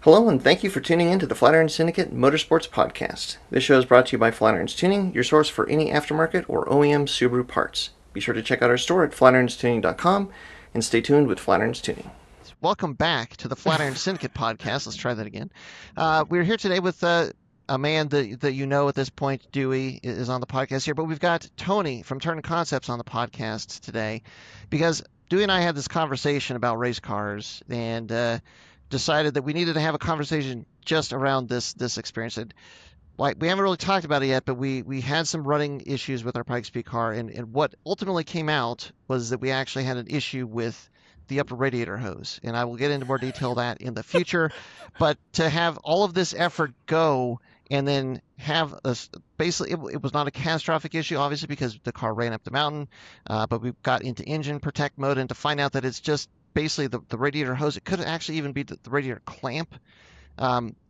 Hello, and thank you for tuning in to the Flatiron Syndicate Motorsports Podcast. This show is brought to you by Flatiron's Tuning, your source for any aftermarket or OEM Subaru parts. Be sure to check out our store at flatirons.tuning.com and stay tuned with Flatiron's Tuning. Welcome back to the Flatiron Syndicate Podcast. Let's try that again. We're here today with a man that you know at this point. Dewey is on the podcast here, but we've got Tony from Turn Concepts on the podcast today because Dewey and I had this conversation about race cars and decided that we needed to have a conversation just around this experience. And like, we haven't really talked about it yet, but we had some running issues with our Pikes Peak car, and what ultimately came out was that we actually had an issue with the upper radiator hose, and I will get into more detail of that in the future. But to have all of this effort go and then have basically it was not a catastrophic issue, obviously, because the car ran up the mountain, but we got into engine protect mode, and to find out that it's just basically the radiator hose. It could actually even be the radiator clamp.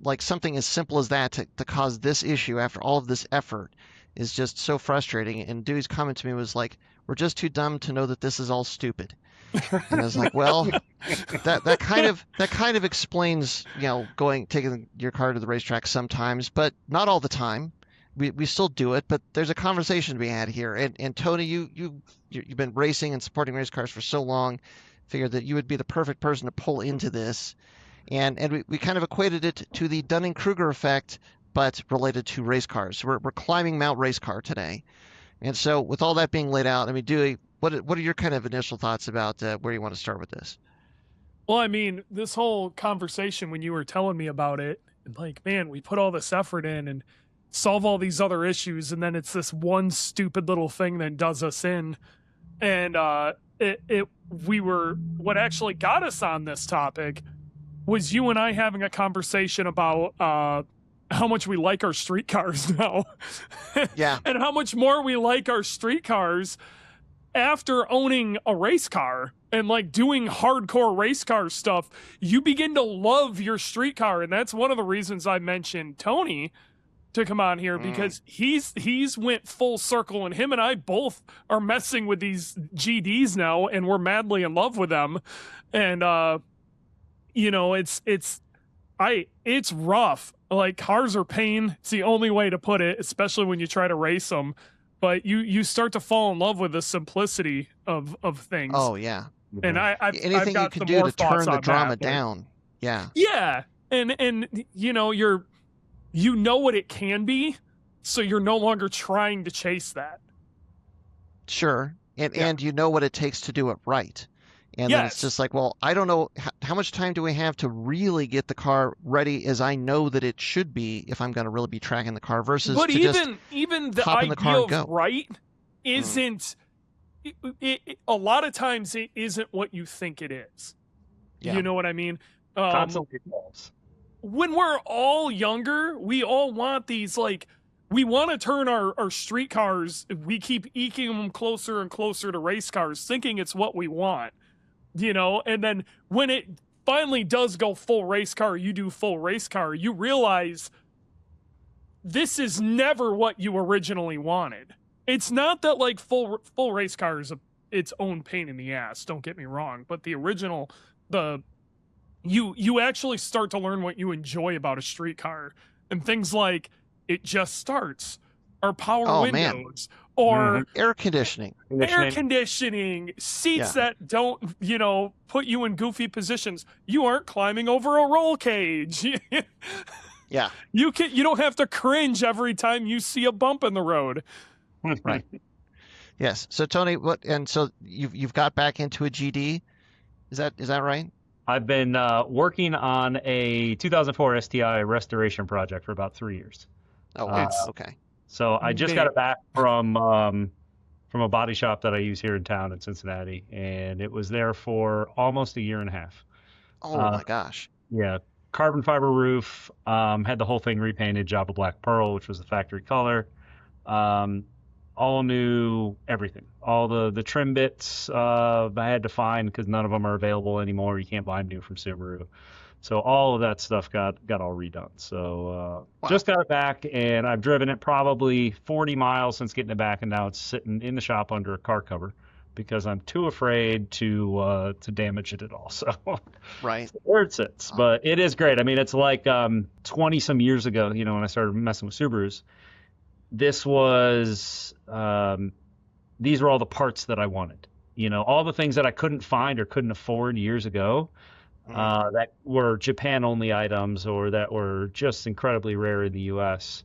Like something as simple as that to cause this issue after all of this effort is just so frustrating. And Dewey's comment to me was like, "We're just too dumb to know that this is all stupid." And I was like, well, that kind of explains, taking your car to the racetrack sometimes, but not all the time. We still do it, but there's a conversation to be had here. And Tony, you've been racing and supporting race cars for so long. Figured that you would be the perfect person to pull into this. And we kind of equated it to the Dunning-Kruger effect, but related to race cars. So we're climbing Mount Race Car today. And so with all that being laid out, I mean, Dewey, what are your kind of initial thoughts about where you want to start with this? Well, I mean, this whole conversation when you were telling me about it, and like, man, we put all this effort in and solve all these other issues, and then it's this one stupid little thing that does us in. And what actually got us on this topic was you and I having a conversation about how much we like our street cars now. Yeah. And how much more we like our street cars after owning a race car and like doing hardcore race car stuff. You begin to love your street car, and that's one of the reasons I mentioned Tony to come on here, because he's went full circle, and him and I both are messing with these GDs now, and we're madly in love with them. And it's rough. Like, cars are pain. It's the only way to put it, especially when you try to race them. But you start to fall in love with the simplicity of things. Oh yeah. And anything I've got you can do to turn the drama down. Yeah. Yeah. And you know what it can be, so you're no longer trying to chase that. Sure. And you know what it takes to do it right. And then it's just like, well, I don't know how much time do we have to really get the car ready as I know that it should be if I'm going to really be tracking the car versus but to even the hop in the car idea and go. of right isn't a lot of times it isn't what you think it is. Yeah. You know what I mean? Constantly evolves. When we're all younger, we all want these, like, we want to turn our street cars, we keep eking them closer and closer to race cars, thinking it's what we want, and then when it finally does go full race car, you do full race car, you realize this is never what you originally wanted. It's not that, like, full race car is its own pain in the ass, don't get me wrong, but the original, you actually start to learn what you enjoy about a street car, and things like it just starts, or power windows, or air conditioning, seats that don't, put you in goofy positions. You aren't climbing over a roll cage. Yeah. You don't have to cringe every time you see a bump in the road. Right. Yes. So Tony, so you've got back into a GD? Is that right? I've been working on a 2004 STI restoration project for about 3 years. Oh, wow. Okay. So I just got it back from a body shop that I use here in town in Cincinnati, and it was there for almost a year and a half. Oh my gosh. Yeah. Carbon fiber roof, had the whole thing repainted, Java Black Pearl, which was the factory color. All new everything. All the trim bits I had to find because none of them are available anymore. You can't buy them new from Subaru. So all of that stuff got all redone. So just got it back, and I've driven it probably 40 miles since getting it back, and now it's sitting in the shop under a car cover. because I'm too afraid to damage it at all. So Right. where it sits, but it is great. I mean, it's like 20 some years ago, when I started messing with Subarus. This was these were all the parts that I wanted. All the things that I couldn't find or couldn't afford years ago, that were Japan only items or that were just incredibly rare in the U.S.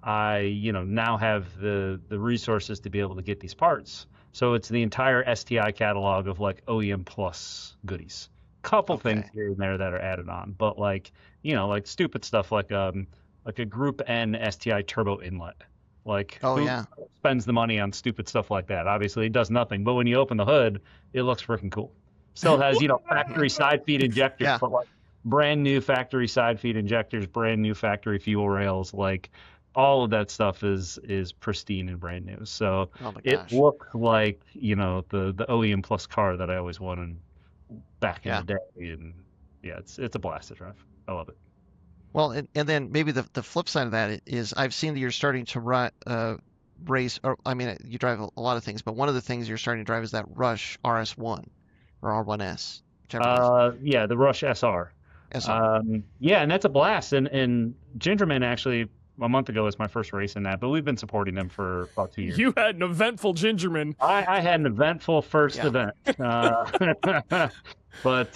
I, now have the resources to be able to get these parts. So it's the entire STI catalog of like OEM plus goodies. Couple things here and there that are added on, but like stupid stuff like a Group N STI turbo inlet. Like who spends the money on stupid stuff like that? Obviously it does nothing, but when you open the hood, it looks freaking cool. Still has, factory side feed injectors, but like brand new factory side feed injectors, brand new factory fuel rails, like all of that stuff is pristine and brand new. So it looked like, the OEM plus car that I always wanted back in the day. And yeah, it's a blast to drive. I love it. Well, and then maybe the flip side of that is I've seen that you're starting to race, or I mean, you drive a lot of things, but one of the things you're starting to drive is that Rush RS1 or R1S. Yeah, the Rush SR. Yeah, and that's a blast. And Gingerman actually a month ago was my first race in that, but we've been supporting them for about 2 years. You had an eventful Gingerman. I had an eventful first event, but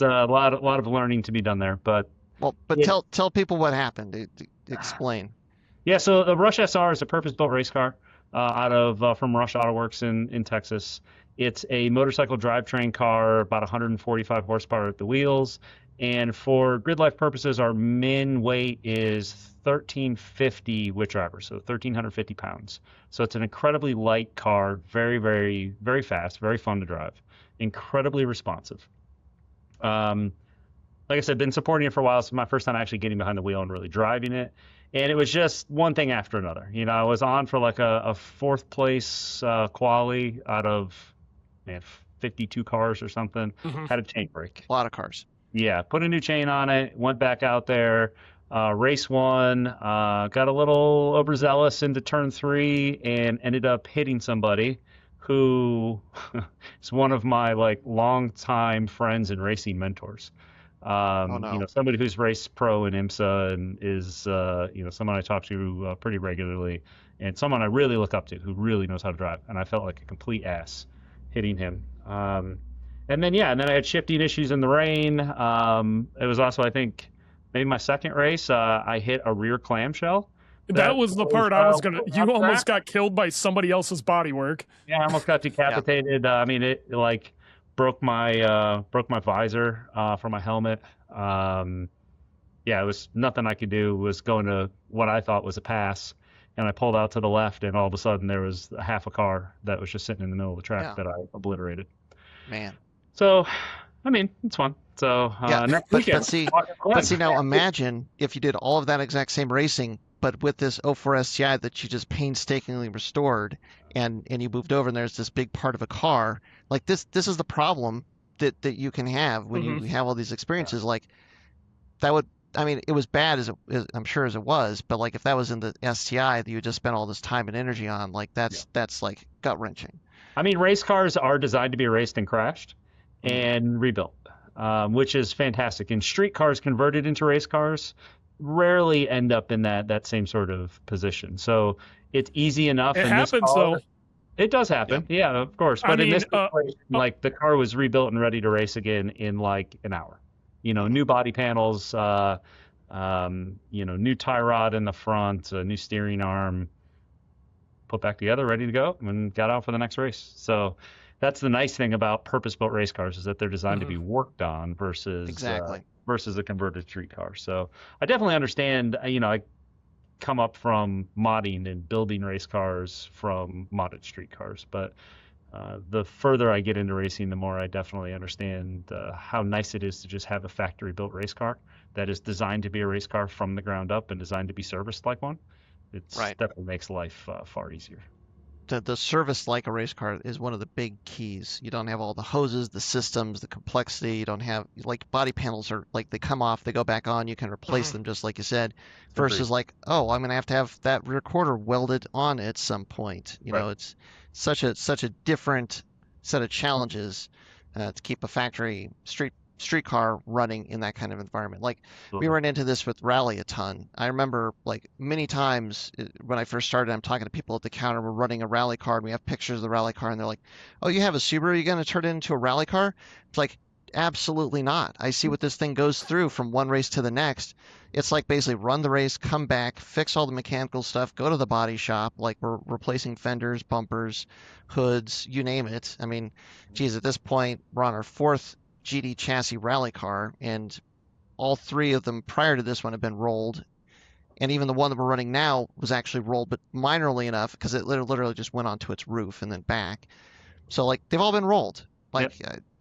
a lot of learning to be done there. But tell people what happened. Explain. Yeah, so the Rush SR is a purpose-built race car from Rush Auto Works in Texas. It's a motorcycle drivetrain car, about 145 horsepower at the wheels. And for grid life purposes, our min weight is 1,350 with driver, so 1,350 pounds. So it's an incredibly light car, very, very, very fast, very fun to drive, incredibly responsive. Like I said, been supporting it for a while. It's my first time actually getting behind the wheel and really driving it. And it was just one thing after another. I was on for like a fourth place quali out of 52 cars or something. Had a chain break. A lot of cars. Yeah, put a new chain on it, went back out there, race one, got a little overzealous into turn 3 and ended up hitting somebody who is one of my like longtime friends and racing mentors. Somebody who's raced pro in IMSA and is, someone I talk to pretty regularly and someone I really look up to who really knows how to drive. And I felt like a complete ass hitting him. And then I had shifting issues in the rain. It was also, I think, maybe my second race, I hit a rear clamshell. That was the part I was going to, you almost got killed by somebody else's bodywork. Yeah, I almost got decapitated. I mean, it like broke my visor for my helmet. It was nothing I could do. It was going to what I thought was a pass, and I pulled out to the left, and all of a sudden there was half a car that was just sitting in the middle of the track that I obliterated. Man. So, I mean, it's fun. So next weekend. But see, now imagine if you did all of that exact same racing, but with this 04 STI that you just painstakingly restored, and you moved over, and there's this big part of a car. Like this is the problem that you can have when you have all these experiences. Like that would, I mean, it was bad as I'm sure as it was, but like if that was in the STI that you just spent all this time and energy on, like that's like gut wrenching. I mean, race cars are designed to be raced and crashed and rebuilt, which is fantastic. And street cars converted into race cars rarely end up in that same sort of position. So it's easy enough. It happens though. It does happen. Yeah, of course. But in this situation, like the car was rebuilt and ready to race again in like an hour. New body panels, new tie rod in the front, a new steering arm, put back together, ready to go, and got out for the next race. So that's the nice thing about purpose-built race cars is that they're designed to be worked on versus a converted street car. So I definitely understand. I come up from modding and building race cars from modded street cars, but the further I get into racing, the more I definitely understand how nice it is to just have a factory-built race car that is designed to be a race car from the ground up and designed to be serviced like one. It definitely makes life far easier. The service like a race car is one of the big keys. You don't have all the hoses, the systems, the complexity. You don't have, like, body panels are like they come off, they go back on, you can replace them just like you said, versus like, oh, I'm going to have that rear quarter welded on at some point. You know, it's such a different set of challenges to keep a factory streetcar running in that kind of environment. Like we ran into this with rally a ton. I remember like many times when I first started, I'm talking to people at the counter, we're running a rally car and we have pictures of the rally car and they're like, oh, you have a Subaru, you're going to turn it into a rally car? It's like, absolutely not. I see what this thing goes through from one race to the next. It's like basically run the race, come back, fix all the mechanical stuff, go to the body shop, like we're replacing fenders, bumpers, hoods, you name it. I mean, geez, at this point, we're on our 4th GD chassis rally car, and all 3 of them prior to this one have been rolled. And even the one that we're running now was actually rolled, but minorly enough because it literally just went onto its roof and then back. So like they've all been rolled. Like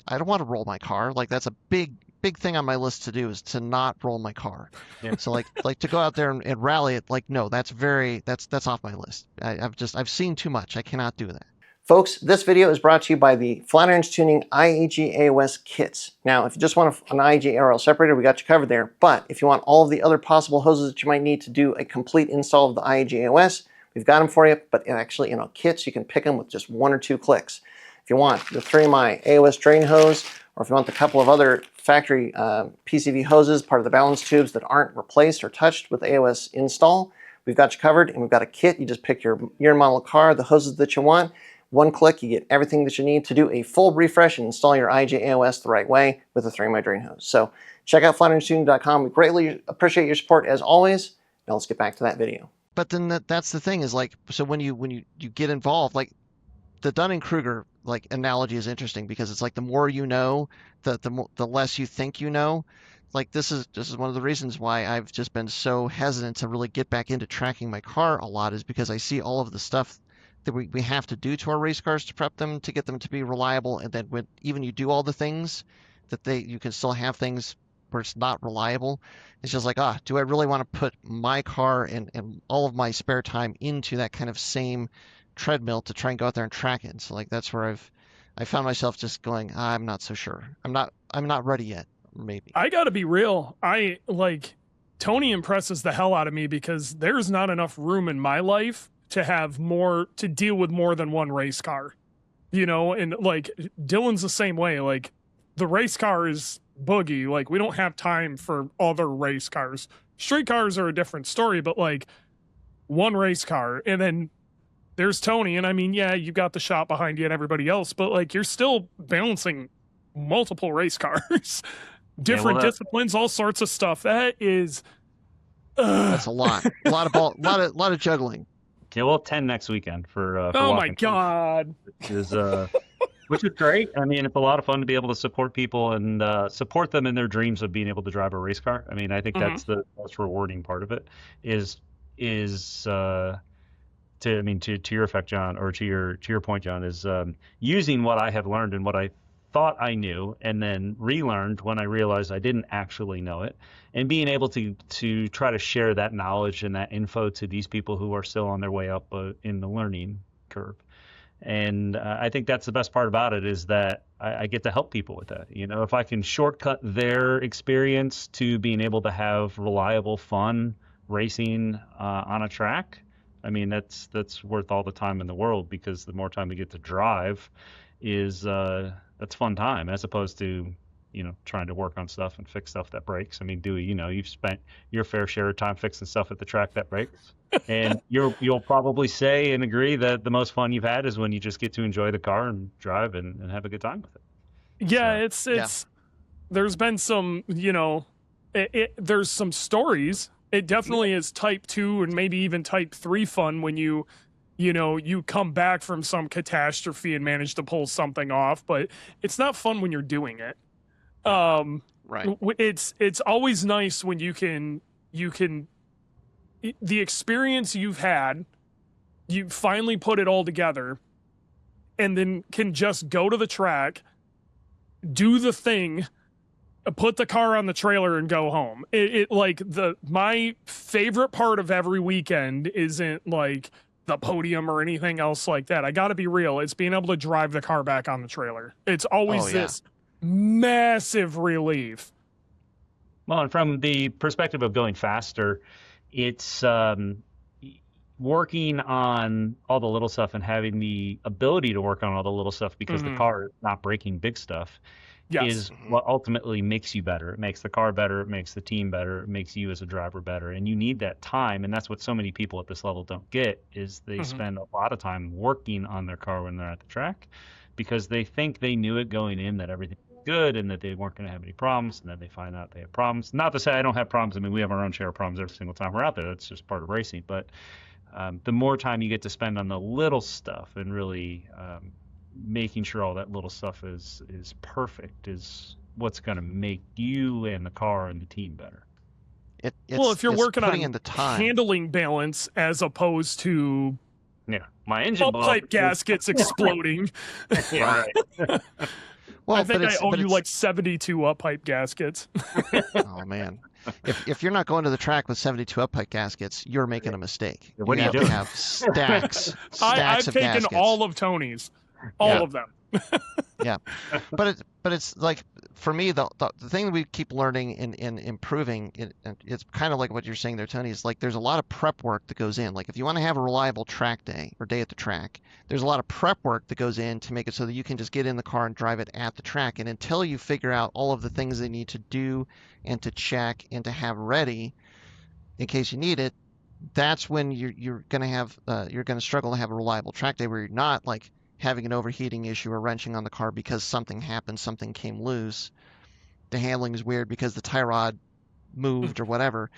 I don't want to roll my car. Like that's a big thing on my list to do is to not roll my car. Yeah. So like to go out there and rally it, like no, that's off my list. I've seen too much. I cannot do that. Folks, this video is brought to you by the Flatirons Tuning IAG AOS kits. Now, if you just want an IAG ARL separator, we got you covered there. But if you want all of the other possible hoses that you might need to do a complete install of the IAG AOS, we've got them for you. But actually, in kits, you can pick them with just 1 or 2 clicks. If you want the 3Mi AOS drain hose, or if you want the couple of other factory PCV hoses, part of the balance tubes that aren't replaced or touched with AOS install, we've got you covered, and we've got a kit. You just pick your year and model car, the hoses that you want. 1 click, you get everything that you need to do a full refresh and install your IAG AOS the right way with a 3Mi drain hose. So check out FlatironsTuning.com. We greatly appreciate your support as always. Now let's get back to that video. But then that's the thing is like, so when you get involved, like the Dunning-Kruger like analogy is interesting because it's like the more you know, the less you think you know. Like this is one of the reasons why I've just been so hesitant to really get back into tracking my car a lot, is because I see all of the stuff that we have to do to our race cars to prep them, to get them to be reliable, and then when even you do all the things that you can still have things where it's not reliable. It's just like, do I really want to put my car and all of my spare time into that kind of same treadmill to try and go out there and track it? And so like that's where I found myself just going, I'm not so sure. I'm not ready yet. Maybe. I gotta be real. Tony impresses the hell out of me because there's not enough room in my life to deal with more than 1 race car, and like Dylan's the same way. Like the race car is boogie. Like we don't have time for other race cars. Street cars are a different story, but like 1 race car, and then there's Tony. And I mean, yeah, you got the shop behind you and everybody else, but like you're still balancing multiple race cars, different disciplines, all sorts of stuff. That is, that's a lot of juggling. Yeah, we'll 10 next weekend for oh my God. Which is great. I mean, it's a lot of fun to be able to support people and support them in their dreams of being able to drive a race car. I mean, I think that's the most rewarding part of it is to your effect, John, or to your point, John, is using what I have learned and what I thought I knew and then relearned when I realized I didn't actually know it, and being able to try to share that knowledge and that info to these people who are still on their way up in the learning curve. And I think that's the best part about it, is that I get to help people with that. If I can shortcut their experience to being able to have reliable, fun racing on a track, I mean, that's worth all the time in the world, because the more time we get to drive that's fun time, as opposed to trying to work on stuff and fix stuff that breaks. I mean, Dewey, you've spent your fair share of time fixing stuff at the track that breaks, and you'll probably say and agree that the most fun you've had is when you just get to enjoy the car and drive and have a good time with it. Yeah, so, it's there's been some there's some stories. It definitely is type 2 and maybe even type 3 fun when you come back from some catastrophe and manage to pull something off, but it's not fun when you're doing it. Right. It's always nice when you can the experience you've had, you finally put it all together, and then can just go to the track, do the thing, put the car on the trailer and go home. My favorite part of every weekend isn't like the podium or anything else like that. I got to be real. It's being able to drive the car back on the trailer. It's always this massive relief. Well, and from the perspective of going faster, it's working on all the little stuff and having the ability to work on all the little stuff because the car is not breaking big stuff Yes. is what ultimately makes you better. It makes the car better. It makes the team better. It makes you as a driver better. And you need that time. And that's what so many people at this level don't get is they spend a lot of time working on their car when they're at the track because they think they knew it going in that everything was good and that they weren't going to have any problems. And then they find out they have problems. Not to say I don't have problems. I mean, we have our own share of problems every single time we're out there. That's just part of racing. But the more time you get to spend on the little stuff and really making sure all that little stuff is perfect is what's going to make you and the car and the team better. Well, if you're working on in the time. handling balance as opposed to my engine pipe gaskets exploding. Right. Well, I think I owe you like 72 up pipe gaskets. Oh man. If you're not going to the track with 72 up pipe gaskets, you're making a mistake. What you are you have doing? to have stacks I've of taken gaskets. all of Tony's. All of them. Yeah, but it's like for me the thing that we keep learning and improving it's kind of like what you're saying there, Tony, is like there's a lot of prep work that goes in. Like if you want to have a reliable track day or day at the track, there's a lot of prep work that goes in to make it so that you can just get in the car and drive it at the track. And until you figure out all of the things they need to do and to check and to have ready in case you need it, that's when you're going to have you're going to struggle to have a reliable track day where you're not like having an overheating issue or wrenching on the car because something happened, something came loose. The handling is weird because the tie rod moved or whatever.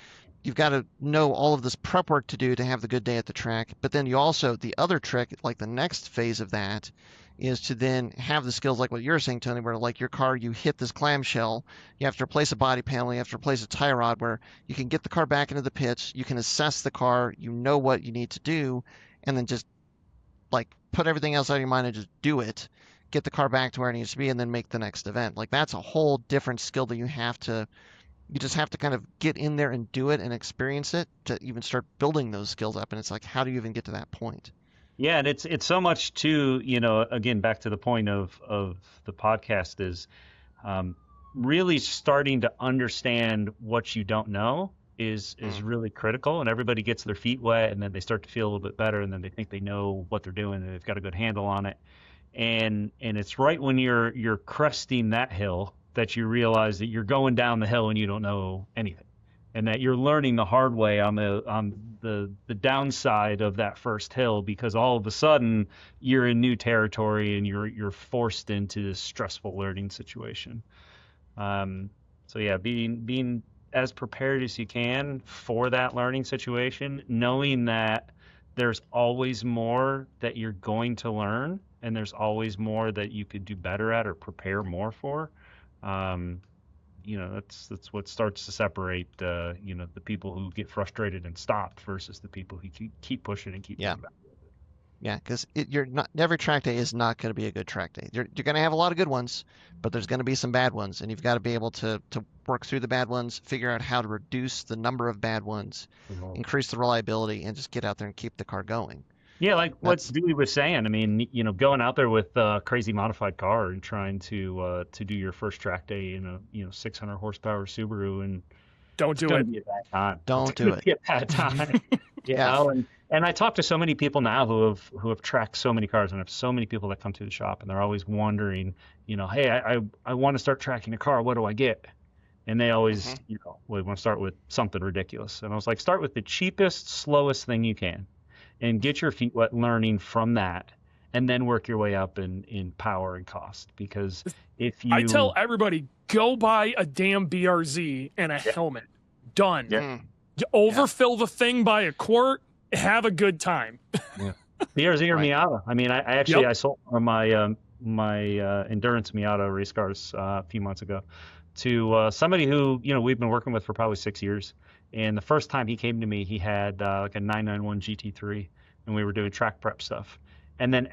You've got to know all of this prep work to do to have the good day at the track. But then you also, the other trick, like the next phase of that, is to then have the skills like what you're saying, Tony, where like your car, you hit this clamshell, you have to replace a body panel, you have to replace a tie rod, where you can get the car back into the pits, you can assess the car, you know what you need to do, and then just like put everything else out of your mind and just do it, get the car back to where it needs to be, and then make the next event. Like that's a whole different skill that you just have to kind of get in there and do it and experience it to even start building those skills up. And it's like, how do you even get to that point? Yeah, and it's so much too, again, back to the point of the podcast is really starting to understand what you don't know is really critical, and everybody gets their feet wet and then they start to feel a little bit better and then they think they know what they're doing and they've got a good handle on it. And it's right when you're cresting that hill that you realize that you're going down the hill and you don't know anything, and that you're learning the hard way on the downside of that first hill, because all of a sudden you're in new territory and you're forced into this stressful learning situation. So yeah, being as prepared as you can for that learning situation, knowing that there's always more that you're going to learn and there's always more that you could do better at or prepare more for. That's what starts to separate the people who get frustrated and stop versus the people who keep pushing and keep going back. Yeah, because every track day is not going to be a good track day. You're going to have a lot of good ones, but there's going to be some bad ones, and you've got to be able to work through the bad ones, figure out how to reduce the number of bad ones, increase the reliability, and just get out there and keep the car going. Yeah, like what Dewey was saying. I mean, going out there with a crazy modified car and trying to do your first track day in a 600 horsepower Subaru, and don't do it. Be a bad time. Don't do it. Be a bad time. And I talk to so many people now who have tracked so many cars, and I have so many people that come to the shop and they're always wondering, hey, I want to start tracking a car. What do I get? And they always, we want to start with something ridiculous. And I was like, start with the cheapest, slowest thing you can, and get your feet wet learning from that, and then work your way up in power and cost. Because I tell everybody, go buy a damn BRZ and a helmet. Done. Yeah. You overfill the thing by a quart. Have a good time. Yeah. BRZ or Miata. I mean, I sold my endurance Miata race cars a few months ago to somebody who we've been working with for probably 6 years. And the first time he came to me, he had like a 991 GT3, and we were doing track prep stuff. And then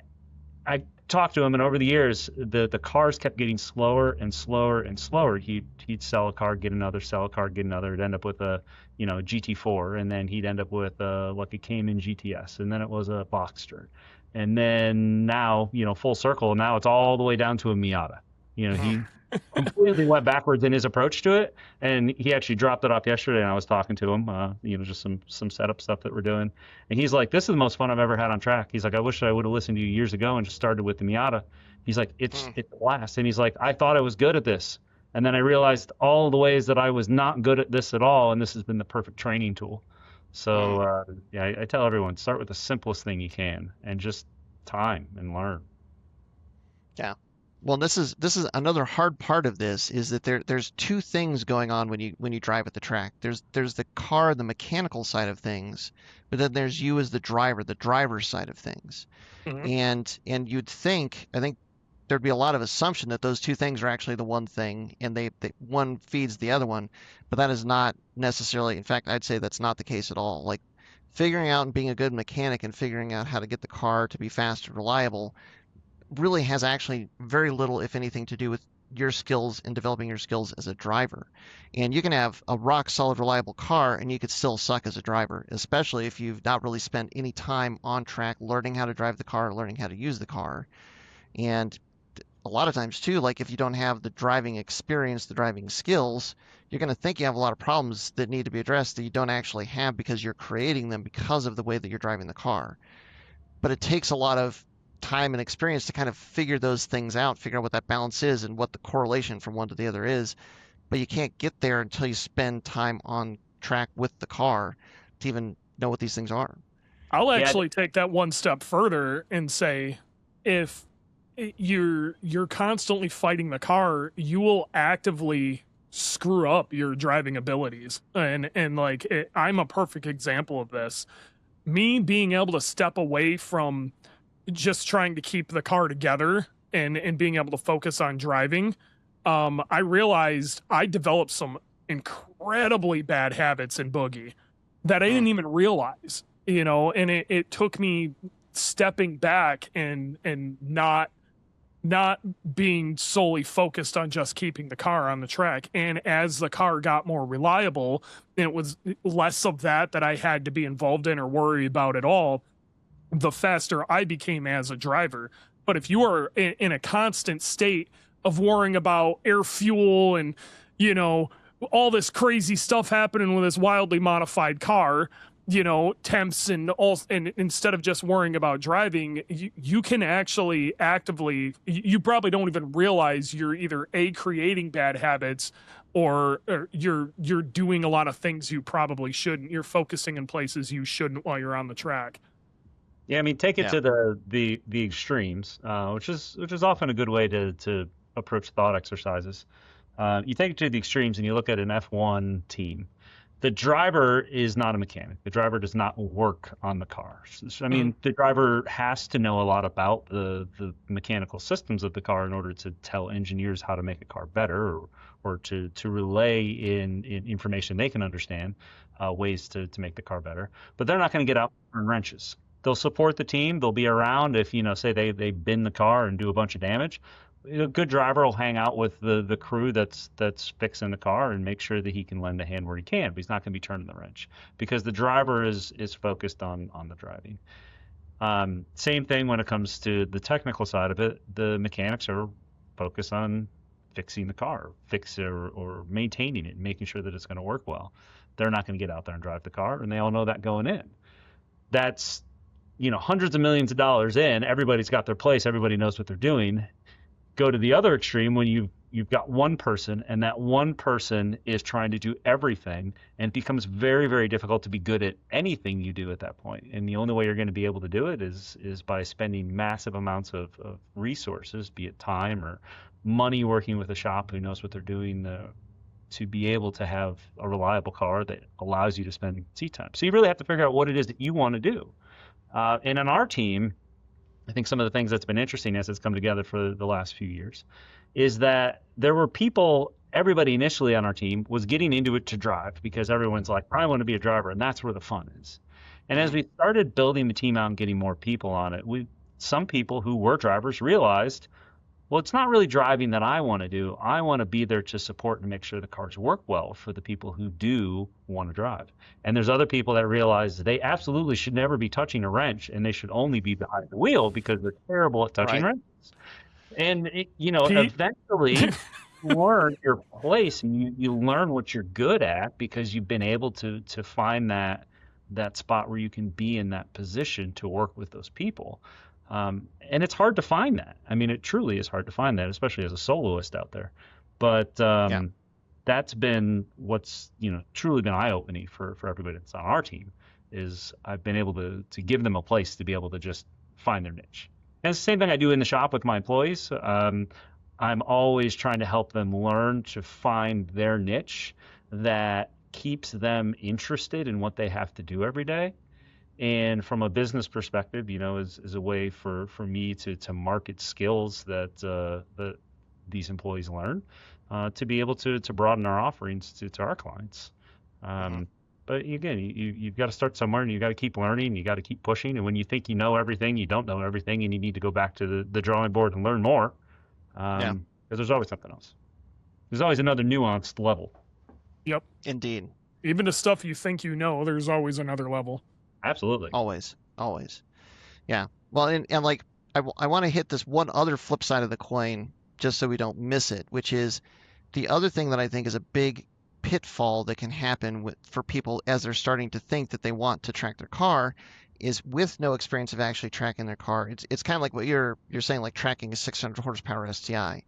I talked to him, and over the years, the cars kept getting slower and slower and slower. He'd sell a car, get another, sell a car, get another. It'd end up with a GT4, and then he'd end up with like a Cayman GTS, and then it was a Boxster, and then now full circle. Now it's all the way down to a Miata. completely went backwards in his approach to it, and he actually dropped it off yesterday. And I was talking to him, just some setup stuff that we're doing, and he's like, "This is the most fun I've ever had on track." He's like, "I wish I would have listened to you years ago and just started with the Miata." He's like, "It's a blast," and he's like, "I thought I was good at this, and then I realized all the ways that I was not good at this at all, and this has been the perfect training tool." So I tell everyone, start with the simplest thing you can, and just time and learn. Yeah. Well, this is another hard part of this is that there's two things going on when you drive at the track. There's the car, the mechanical side of things, but then there's you as the driver's side of things. And you'd think, I think there'd be a lot of assumption that those two things are actually the one thing, and they one feeds the other one, but that is not necessarily, in fact, I'd say that's not the case at all. Like figuring out and being a good mechanic and figuring out how to get the car to be fast and reliable really has actually very little, if anything, to do with your skills and developing your skills as a driver. And you can have a rock solid, reliable car and you could still suck as a driver, especially if you've not really spent any time on track learning how to drive the car, learning how to use the car. And a lot of times too, like if you don't have the driving experience, the driving skills, you're going to think you have a lot of problems that need to be addressed that you don't actually have because you're creating them because of the way that you're driving the car. But it takes a lot of time and experience to kind of figure those things out, figure out what that balance is and what the correlation from one to the other is. But you can't get there until you spend time on track with the car to even know what these things are. I'll actually take that one step further and say, if you're constantly fighting the car, you will actively screw up your driving abilities. And like I'm a perfect example of this. Me being able to step away from just trying to keep the car together and being able to focus on driving, I realized I developed some incredibly bad habits in boogie that I didn't even realize, and it took me stepping back and not being solely focused on just keeping the car on the track. And as the car got more reliable, and it was less of that I had to be involved in or worry about at all, the faster I became as a driver. But if you are in a constant state of worrying about air fuel and, all this crazy stuff happening with this wildly modified car, temps and all, and instead of just worrying about driving, you can actually actively, you probably don't even realize you're either creating bad habits or you're doing a lot of things you probably shouldn't. You're focusing in places you shouldn't while you're on the track. Yeah, I mean, take it to the extremes, which is often a good way to approach thought exercises. You take it to the extremes and you look at an F1 team. The driver is not a mechanic. The driver does not work on the car. I mean, the driver has to know a lot about the mechanical systems of the car in order to tell engineers how to make a car better or to relay in information they can understand, ways to make the car better. But they're not going to get out and turn wrenches. They'll support the team. They'll be around if, say they bend the car and do a bunch of damage. A good driver will hang out with the crew that's fixing the car and make sure that he can lend a hand where he can, but he's not going to be turning the wrench because the driver is focused on the driving. Same thing when it comes to the technical side of it. The mechanics are focused on fixing the car, or maintaining it, making sure that it's going to work well. They're not going to get out there and drive the car, and they all know that going in. That's hundreds of millions of dollars in. Everybody's got their place. Everybody knows what they're doing. Go to the other extreme when you've got one person and that one person is trying to do everything, and it becomes very, very difficult to be good at anything you do at that point. And the only way you're going to be able to do it is by spending massive amounts of resources, be it time or money, working with a shop who knows what they're doing to be able to have a reliable car that allows you to spend seat time. So you really have to figure out what it is that you want to do. And on our team, I think some of the things that's been interesting as it's come together for the last few years is that there were people, everybody initially on our team was getting into it to drive because everyone's like, I want to be a driver, and that's where the fun is. And as we started building the team out and getting more people on it, some people who were drivers realized, well, it's not really driving that I want to do. I want to be there to support and make sure the cars work well for the people who do want to drive. And there's other people that realize they absolutely should never be touching a wrench, and they should only be behind the wheel because they're terrible at touching wrenches. And eventually learn your place, and you learn what you're good at because you've been able to find that spot where you can be in that position to work with those people. And it's hard to find that. I mean, it truly is hard to find that, especially as a soloist out there. But that's been what's truly been eye-opening for everybody that's on our team, is I've been able to give them a place to be able to just find their niche. And it's the same thing I do in the shop with my employees. I'm always trying to help them learn to find their niche that keeps them interested in what they have to do every day. And from a business perspective, is a way for me to market skills that these employees learn, to be able to broaden our offerings to our clients. But again, you've got to start somewhere, and you got to keep learning, you got to keep pushing. And when you think you know everything, you don't know everything, and you need to go back to the drawing board and learn more. Because there's always something else. There's always another nuanced level. Yep. Indeed. Even the stuff you think you know, there's always another level. Absolutely. Always. Yeah. Well, and like, I want to hit this one other flip side of the coin, just so we don't miss it, which is the other thing that I think is a big pitfall that can happen for people as they're starting to think that they want to track their car, is with no experience of actually tracking their car. It's kind of like what you're saying, like tracking a 600 horsepower STI.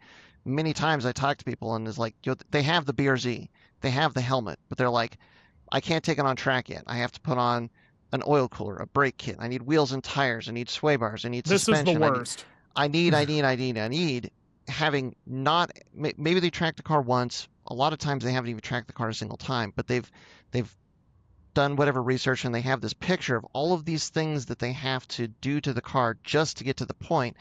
Many times I talk to people and it's like, they have the BRZ, they have the helmet, but they're like, I can't take it on track yet. I have to put on an oil cooler, a brake kit. I need wheels and tires. I need sway bars. I need suspension. This is the worst. I need. Having not, maybe they tracked the car once. A lot of times they haven't even tracked the car a single time, but they've done whatever research, and they have this picture of all of these things that they have to do to the car just to get to the point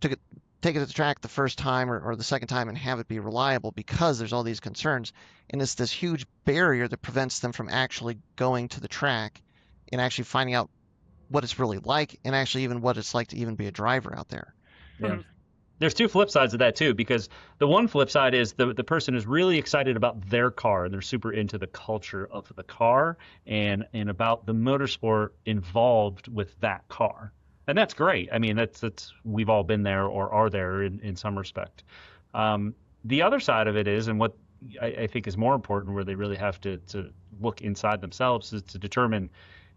to take it to the track the first time or the second time and have it be reliable, because there's all these concerns. And it's this huge barrier that prevents them from actually going to the track and actually finding out what it's really like, and actually even what it's like to even be a driver out there. Yeah. There's two flip sides of that too, because the one flip side is the person is really excited about their car, and they're super into the culture of the car and about the motorsport involved with that car. And that's great. I mean, that's we've all been there or are there in some respect. The other side of it is, and what I think is more important, where they really have to look inside themselves, is to determine,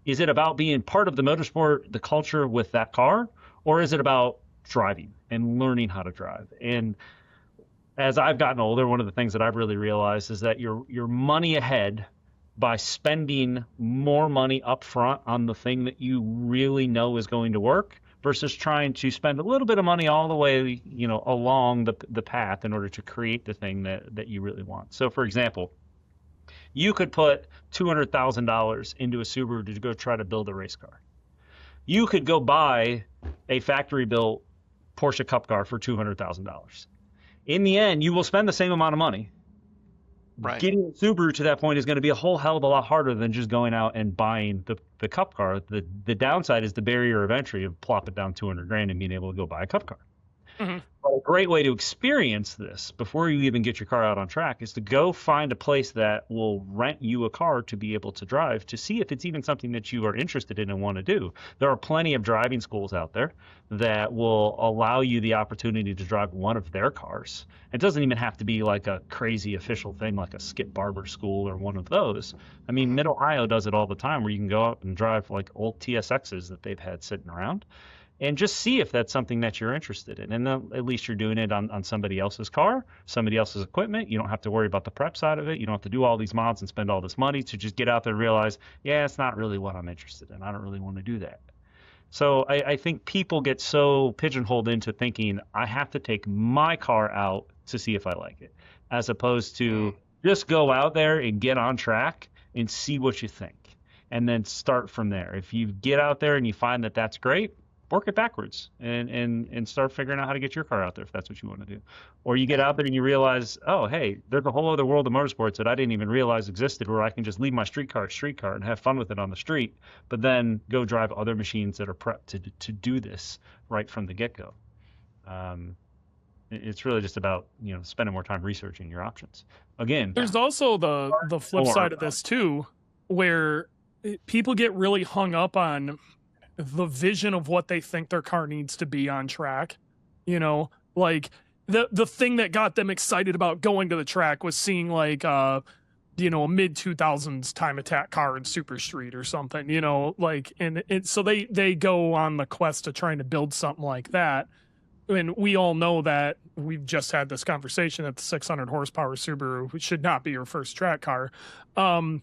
is it about being part of the motorsport, the culture with that car, or is it about driving and learning how to drive? And as I've gotten older, one of the things that I've really realized is that you're money ahead by spending more money up front on the thing that you really know is going to work, versus trying to spend a little bit of money all the way, along the path in order to create the thing that you really want. So for example, you could put $200,000 into a Subaru to go try to build a race car. You could go buy a factory-built Porsche Cup car for $200,000. In the end, you will spend the same amount of money. Right. Getting a Subaru to that point is going to be a whole hell of a lot harder than just going out and buying the Cup car. The downside is the barrier of entry of plopping down $200,000 and being able to go buy a Cup car. Mm-hmm. But a great way to experience this before you even get your car out on track is to go find a place that will rent you a car to be able to drive, to see if it's even something that you are interested in and want to do. There are plenty of driving schools out there that will allow you the opportunity to drive one of their cars. It doesn't even have to be like a crazy official thing like a Skip Barber school or one of those. I mean, Mid-Ohio does it all the time, where you can go out and drive like old TSXs that they've had sitting around, and just see if that's something that you're interested in. And then at least you're doing it on somebody else's car, somebody else's equipment. You don't have to worry about the prep side of it. You don't have to do all these mods and spend all this money to just get out there and realize, yeah, it's not really what I'm interested in. I don't really want to do that. So I think people get so pigeonholed into thinking, I have to take my car out to see if I like it, as opposed to just go out there and get on track and see what you think, and then start from there. If you get out there and you find that that's great, work it backwards and start figuring out how to get your car out there if that's what you want to do. Or you get out there and you realize, oh, hey, there's a whole other world of motorsports that I didn't even realize existed, where I can just leave my street car and have fun with it on the street, but then go drive other machines that are prepped to do this right from the get-go. It's really just about, spending more time researching your options. Again, there's also the flip side of this too, where people get really hung up on the vision of what they think their car needs to be on track. Like the thing that got them excited about going to the track was seeing like a mid 2000s time attack car in Super Street or something, like, and so they go on the quest of trying to build something like that. And we all know that we've just had this conversation that the 600 horsepower Subaru should not be your first track car. And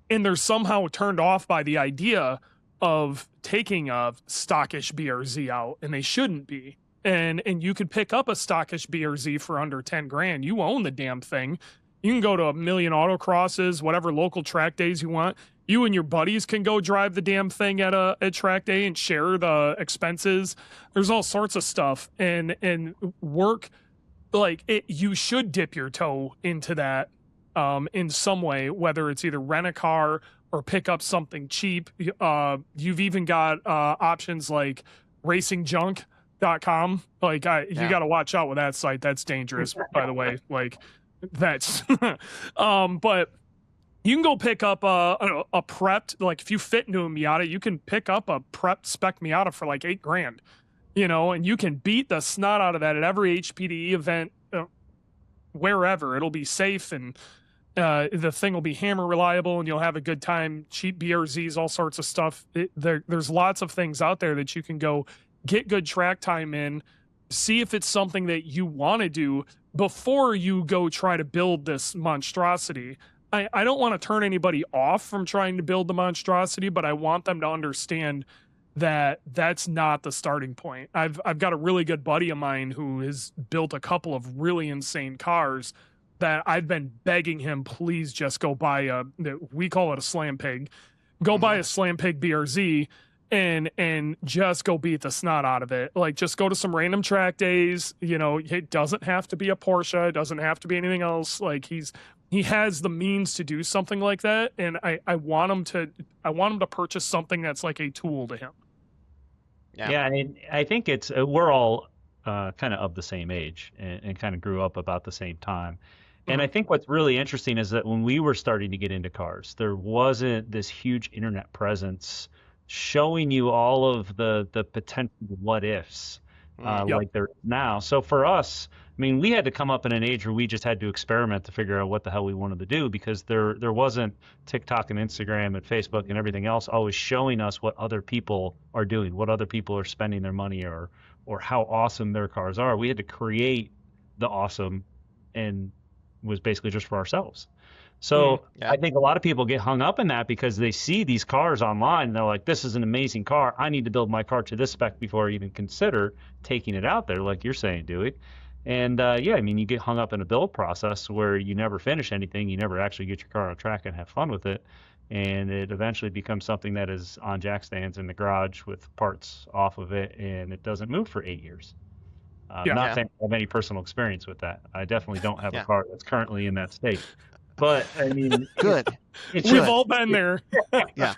they're somehow turned off by the idea of taking a stockish BRZ out, and they shouldn't be. And you could pick up a stockish BRZ for under 10 grand. You own the damn thing. You can go to a million autocrosses, whatever local track days you want. You and your buddies can go drive the damn thing at a track day and share the expenses. There's all sorts of stuff, and work like it. You should dip your toe into that in some way, whether it's either rent a car or pick up something cheap. You've even got options like racingjunk.com. Like you got to watch out with that site. That's dangerous, by the way. Like that's but you can go pick up a prepped, like if you fit into a Miata, you can pick up a prepped spec Miata for like $8 grand, and you can beat the snot out of that at every HPDE event, wherever. It'll be safe, and the thing will be hammer reliable, and you'll have a good time. Cheap BRZs, all sorts of stuff. There's lots of things out there that you can go get good track time in, see if it's something that you want to do before you go try to build this monstrosity. I don't want to turn anybody off from trying to build the monstrosity, but I want them to understand that that's not the starting point. I've got a really good buddy of mine who has built a couple of really insane cars that I've been begging him, please just go buy we call it a slam pig. Go buy a slam pig BRZ and just go beat the snot out of it. Like, just go to some random track days. It doesn't have to be a Porsche. It doesn't have to be anything else. Like, he has the means to do something like that, and I want him to purchase something that's like a tool to him. Yeah, I think we're all kind of the same age and kind of grew up about the same time. And I think what's really interesting is that when we were starting to get into cars, there wasn't this huge internet presence showing you all of the potential what ifs like there is now. So for us, I mean, we had to come up in an age where we just had to experiment to figure out what the hell we wanted to do, because there wasn't TikTok and Instagram and Facebook and everything else always showing us what other people are doing, what other people are spending their money or how awesome their cars are. We had to create the awesome, and was basically just for ourselves. So I think a lot of people get hung up in that because they see these cars online and they're like, this is an amazing car. I need to build my car to this spec before I even consider taking it out there, like you're saying, Dewey. And you get hung up in a build process where you never finish anything. You never actually get your car on track and have fun with it. And it eventually becomes something that is on jack stands in the garage with parts off of it, and it doesn't move for 8 years. Not saying I have any personal experience with that. I definitely don't have a car that's currently in that state. But I mean, good. We've all been there. Yeah.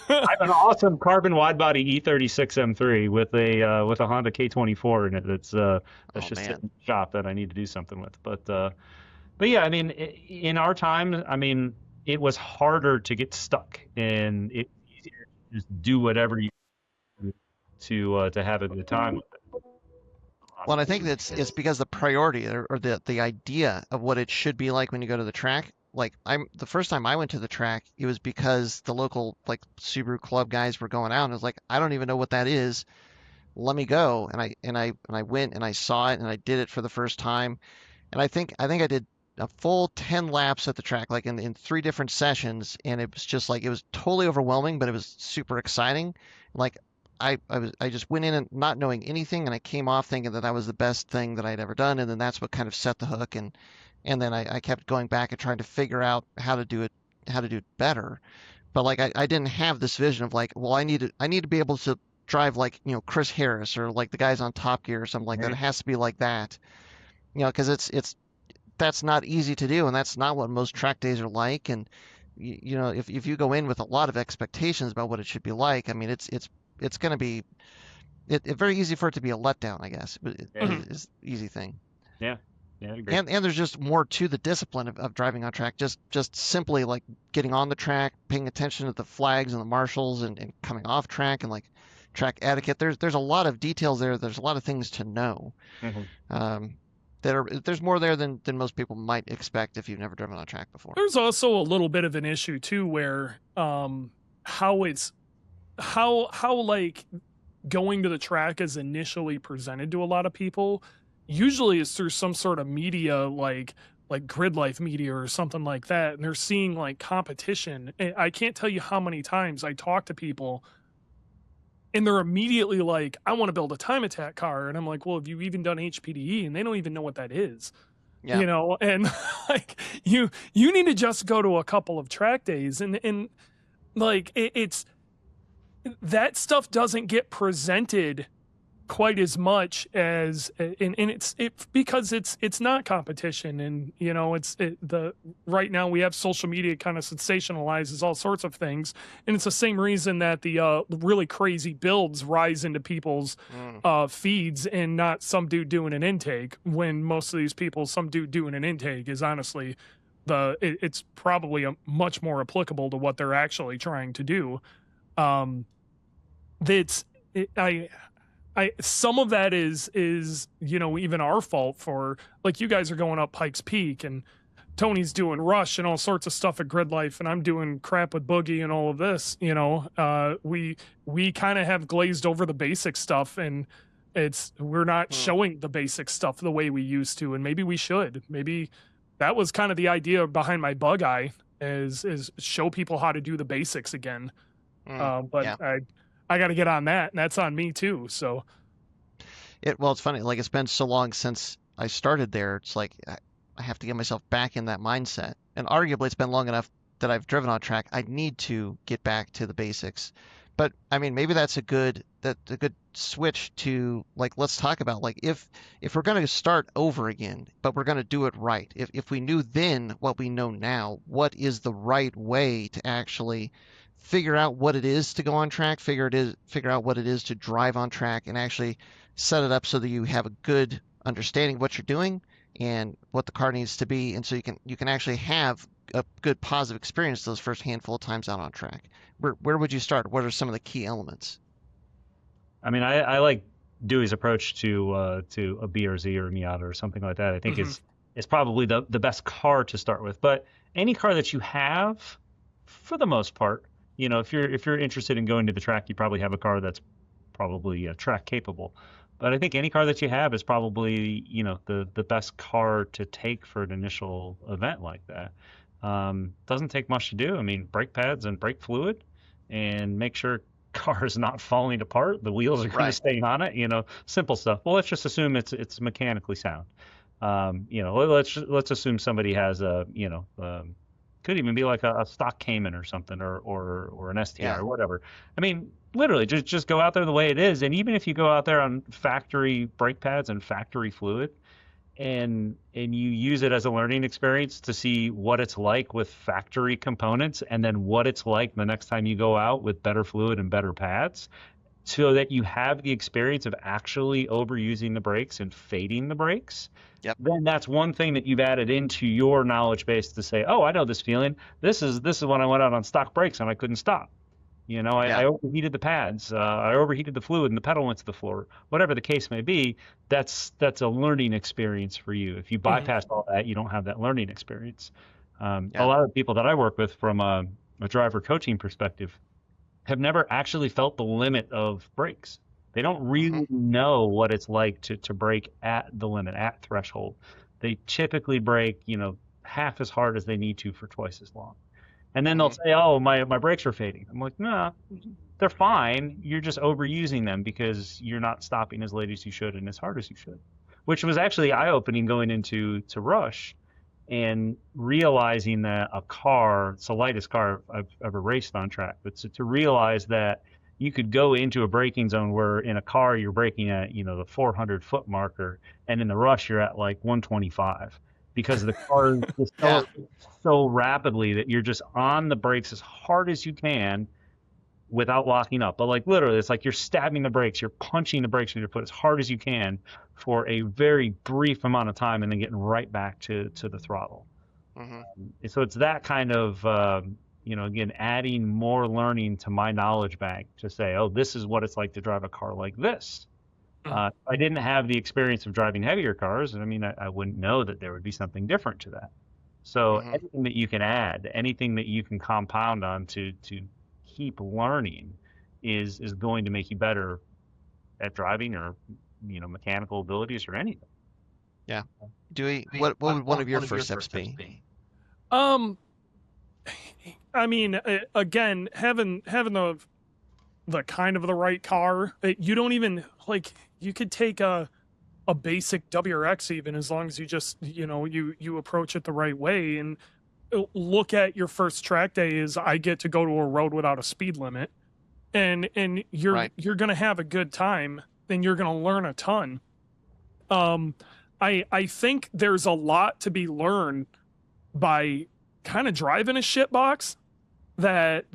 I have an awesome carbon wide body E36 M3 with a Honda K24 in it. That's just sitting in the shop that I need to do something with. But yeah, I mean, in our time, I mean, it was harder to get stuck, and it's easier to just do whatever you do to have a good time with it. Well, I think it's because the priority or the idea of what it should be like when you go to the track. Like, the first time I went to the track, it was because the local like Subaru club guys were going out, and I was like, I don't even know what that is. Let me go. And I went and I saw it and I did it for the first time. And I think I did a full 10 laps at the track, like in 3 different sessions, and it was just like, it was totally overwhelming, but it was super exciting. Like, I just went in and not knowing anything, and I came off thinking that was the best thing that I'd ever done, and then that's what kind of set the hook, and then I kept going back and trying to figure out how to do it better. But like, I didn't have this vision of like, well, I need to be able to drive like, Chris Harris or like the guys on Top Gear or something like that. It has to be like that, because that's not easy to do, and that's not what most track days are like. And if you go in with a lot of expectations about what it should be like, I mean, it's going to be very easy for it to be a letdown, I guess. It's an easy thing. Yeah. Yeah, I agree. And there's just more to the discipline of driving on track. Just simply like getting on the track, paying attention to the flags and the marshals, and coming off track, and like track etiquette. There's a lot of details there. There's a lot of things to know. there's more there than most people might expect if you've never driven on track before. There's also a little bit of an issue too, where how like going to the track is initially presented to a lot of people. Usually it's through some sort of media, like Grid Life media or something like that, and they're seeing like competition. I can't tell you how many times I talk to people and they're immediately like, I want to build a time attack car. And I'm like, well, have you even done HPDE? And they don't even know what that is. Yeah. You know, and like you need to just go to a couple of track days, and like it's that stuff doesn't get presented quite as much as, and it's because it's not competition, and you know right now we have social media kind of sensationalizes all sorts of things, and it's the same reason that the really crazy builds rise into people's feeds, and not some dude doing an intake, when most of these people, some dude doing an intake is honestly it's probably a much more applicable to what they're actually trying to do. Some of that is you know, even our fault, for like you guys are going up Pikes Peak and Tony's doing Rush and all sorts of stuff at Grid Life, and I'm doing crap with Boogie and all of this, you know. We kind of have glazed over the basic stuff, and we're not showing the basic stuff the way we used to, and maybe we should. Maybe that was kind of the idea behind my Bug Eye, is show people how to do the basics again. But yeah. I got to get on that, and that's on me too. So, well, it's funny. Like, it's been so long since I started there. It's like I have to get myself back in that mindset. And arguably, it's been long enough that I've driven on track. I need to get back to the basics. But I mean, maybe that's a good switch to, like, let's talk about, like, if we're going to start over again, but we're going to do it right. If we knew then what we know now, what is the right way to actually figure out what it is to go on track, figure out what it is to drive on track, and actually set it up so that you have a good understanding of what you're doing and what the car needs to be, and so you can actually have a good positive experience those first handful of times out on track. Where would you start? What are some of the key elements? I mean, I like Dewey's approach to a BRZ or a Miata or something like that. I think is probably the best car to start with. But any car that you have, for the most part, you know, if you're interested in going to the track, you probably have a car that's probably track capable. But I think any car that you have is probably, you know, the best car to take for an initial event like that. Doesn't take much to do. I mean, brake pads and brake fluid, and make sure car is not falling apart. The wheels are going to stay on it. You know, simple stuff. Well, let's just assume it's mechanically sound. You know, let's assume somebody has a, you know, could even be like a stock Cayman or something, or an STI or whatever. I mean, literally just go out there the way it is. And even if you go out there on factory brake pads and factory fluid, and you use it as a learning experience to see what it's like with factory components, and then what it's like the next time you go out with better fluid and better pads, so that you have the experience of actually overusing the brakes and fading the brakes. Yep. Then that's one thing that you've added into your knowledge base to say, oh, I know this feeling. This is when I went out on stock brakes and I couldn't stop. You know, I overheated the pads. I overheated the fluid and the pedal went to the floor. Whatever the case may be, that's a learning experience for you. If you bypass all that, you don't have that learning experience. A lot of people that I work with from a driver coaching perspective have never actually felt the limit of brakes. They don't really know what it's like to brake at the limit, at threshold. They typically brake, you know, half as hard as they need to for twice as long. And then they'll say, oh, my brakes are fading. I'm like, no, they're fine. You're just overusing them because you're not stopping as late as you should and as hard as you should, which was actually eye-opening going into Rush, and realizing that a car, it's the lightest car I've ever raced on track, but to realize that you could go into a braking zone where in a car you're braking at, you know, the 400 foot marker, and in the Rush you're at like 125, because the car is so rapidly that you're just on the brakes as hard as you can without locking up. But like literally, it's like you're stabbing the brakes, you're punching the brakes with your foot as hard as you can for a very brief amount of time, and then getting right back to the throttle. So it's that kind of, you know, again, adding more learning to my knowledge bank to say, oh, this is what it's like to drive a car like this. If I didn't have the experience of driving heavier cars, I mean, I wouldn't know that there would be something different to that. So anything that you can add, anything that you can compound on to keep learning is going to make you better at driving or, mechanical abilities or anything. Yeah. Dewey, what would one of your first steps be? I mean, again, having the kind of the right car, you don't even like. You could take a basic WRX even, as long as you just you approach it the right way and look at your first track day as I get to go to a road without a speed limit, and you're gonna have a good time, and you're gonna learn a ton. I think there's a lot to be learned by kind of driving a shitbox that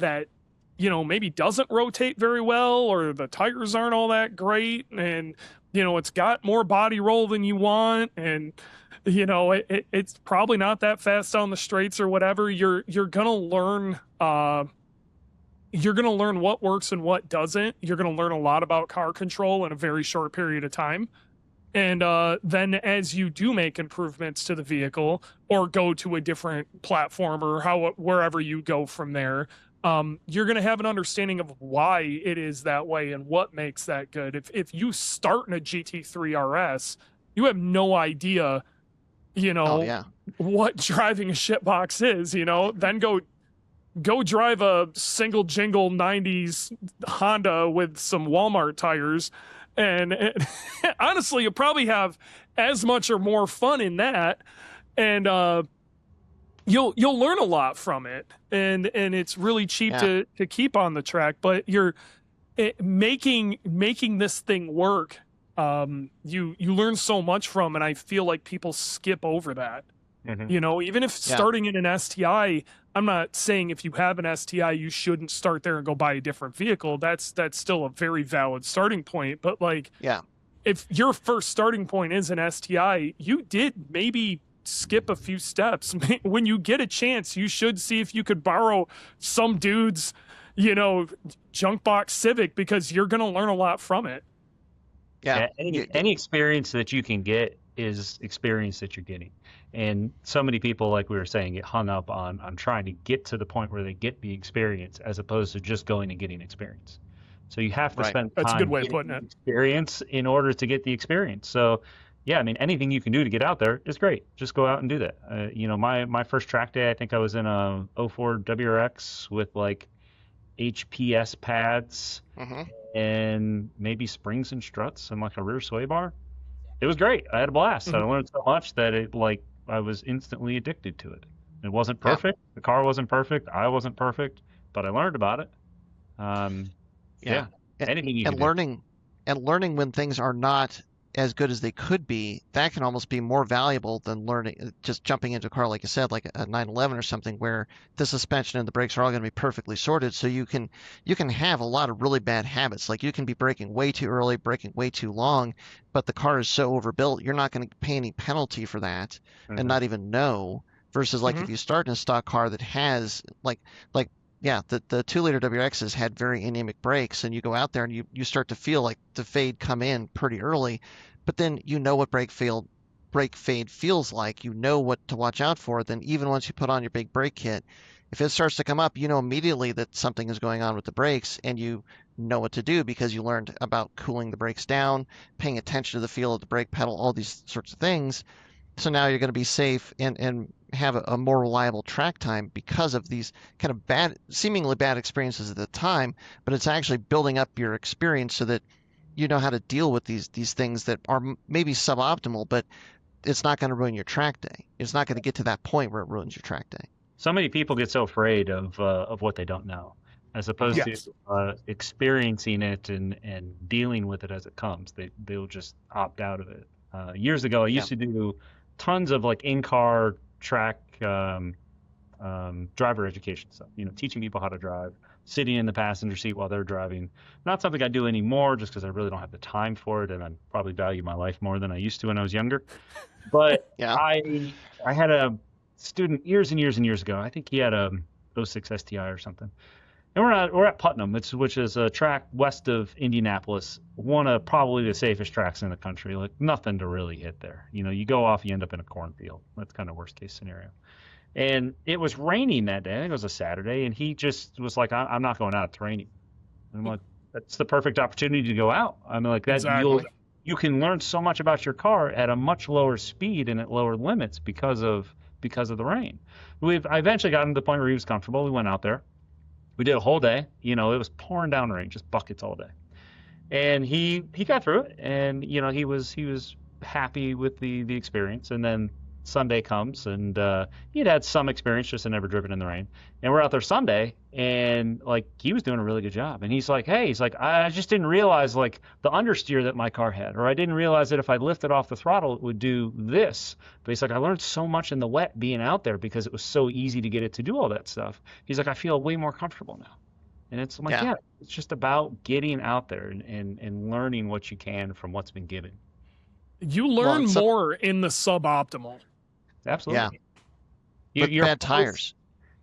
maybe doesn't rotate very well, or the tires aren't all that great, and it's got more body roll than you want, and it's probably not that fast on the straights or whatever. You're gonna learn what works and what doesn't. You're gonna learn a lot about car control in a very short period of time. And then as you do make improvements to the vehicle or go to a different platform or wherever you go from there, you're going to have an understanding of why it is that way and what makes that good. If you start in a GT3 RS, you have no idea, what driving a shitbox is, then go drive a single jingle 90s Honda with some Walmart tires. And honestly, you probably have as much or more fun in that, and you'll learn a lot from it, and it's really cheap to keep on the track. But you're making this thing work. You learn so much from, and I feel like people skip over that. Even if starting in an STI, I'm not saying if you have an STI, you shouldn't start there and go buy a different vehicle. That's still a very valid starting point. But if your first starting point is an STI, you did maybe skip a few steps. When you get a chance, you should see if you could borrow some dude's, junk box Civic, because you're going to learn a lot from it. Yeah. Any experience that you can get is experience that you're getting. And so many people, like we were saying, get hung up on trying to get to the point where they get the experience as opposed to just going and getting experience. So you have to spend time. That's a good way of putting it. Experience in order to get the experience. So yeah, I mean, anything you can do to get out there is great. Just go out and do that. My first track day, I think I was in a 04 WRX with like HPS pads and maybe springs and struts and like a rear sway bar. It was great. I had a blast. I learned so much that I was instantly addicted to it. It wasn't perfect. The car wasn't perfect. I wasn't perfect, but I learned about it. Anything you can do. And learning when things are not as good as they could be, that can almost be more valuable than learning, just jumping into a car, like you said, like a 911 or something, where the suspension and the brakes are all going to be perfectly sorted. So you can have a lot of really bad habits. Like you can be braking way too early, braking way too long, but the car is so overbuilt, you're not going to pay any penalty for that and not even know. Versus if you start in a stock car that has the 2-liter WRXs had very anemic brakes, and you go out there and you start to feel like the fade come in pretty early, but then what brake fade feels like, what to watch out for. Then even once you put on your big brake kit, if it starts to come up, immediately that something is going on with the brakes, and you know what to do because you learned about cooling the brakes down, paying attention to the feel of the brake pedal, all these sorts of things. So now you're going to be safe and have a more reliable track time because of these kind of seemingly bad experiences at the time, but it's actually building up your experience so that you know how to deal with these things that are maybe suboptimal, but it's not going to ruin your track day. It's not going to get to that point where it ruins your track day. So many people get so afraid of what they don't know, as opposed to experiencing it and dealing with it as it comes. They'll just opt out of it. Years ago, I used to do tons of in-car track driver education stuff, teaching people how to drive, sitting in the passenger seat while they're driving. Not something I do anymore just because I really don't have the time for it, and I probably value my life more than I used to when I was younger. But I had a student years and years and years ago. I think he had a 06 STI or something. And we're at Putnam, which is a track west of Indianapolis, one of probably the safest tracks in the country. Like nothing to really hit there. You go off, you end up in a cornfield. That's kind of worst case scenario. And it was raining that day. I think it was a Saturday, and he just was like, I'm not going out. It's raining. And I'm like, that's the perfect opportunity to go out. I mean, like that Exactly. you can learn so much about your car at a much lower speed and at lower limits because of the rain. I eventually got him to the point where he was comfortable. We went out there. We did a whole day. It was pouring down rain, just buckets all day. And he got through it, and he was happy with the experience. And then Sunday comes, and he'd had some experience, just had never driven in the rain. And we're out there Sunday, and like he was doing a really good job. And he's like, hey, I just didn't realize like the understeer that my car had, or I didn't realize that if I lifted off the throttle, it would do this. But he's like, I learned so much in the wet being out there because it was so easy to get it to do all that stuff. He's like, I feel way more comfortable now. And it's like, yeah, it's just about getting out there and learning what you can from what's been given. You learn more in the suboptimal. Absolutely. Yeah. You're bad tires.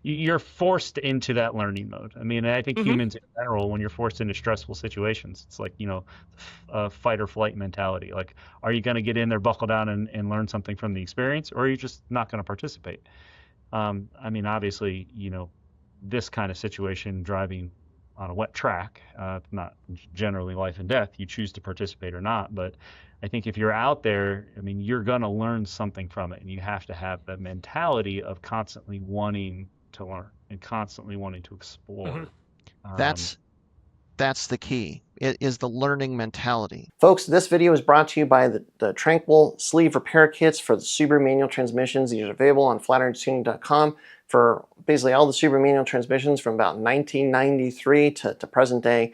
You're forced into that learning mode. I mean, I think humans in general, when you're forced into stressful situations, it's like, fight or flight mentality. Like, are you going to get in there, buckle down and learn something from the experience, or are you just not going to participate? I mean, obviously, this kind of situation, driving on a wet track, not generally life and death, you choose to participate or not. But I think if you're out there, I mean, you're going to learn something from it, and you have to have the mentality of constantly wanting to learn and constantly wanting to explore. That's the key. It is the learning mentality. Folks, this video is brought to you by the Tranquil sleeve repair kits for the Subaru manual transmissions. These are available on flatironstuning.com for basically all the Subaru manual transmissions from about 1993 to present day.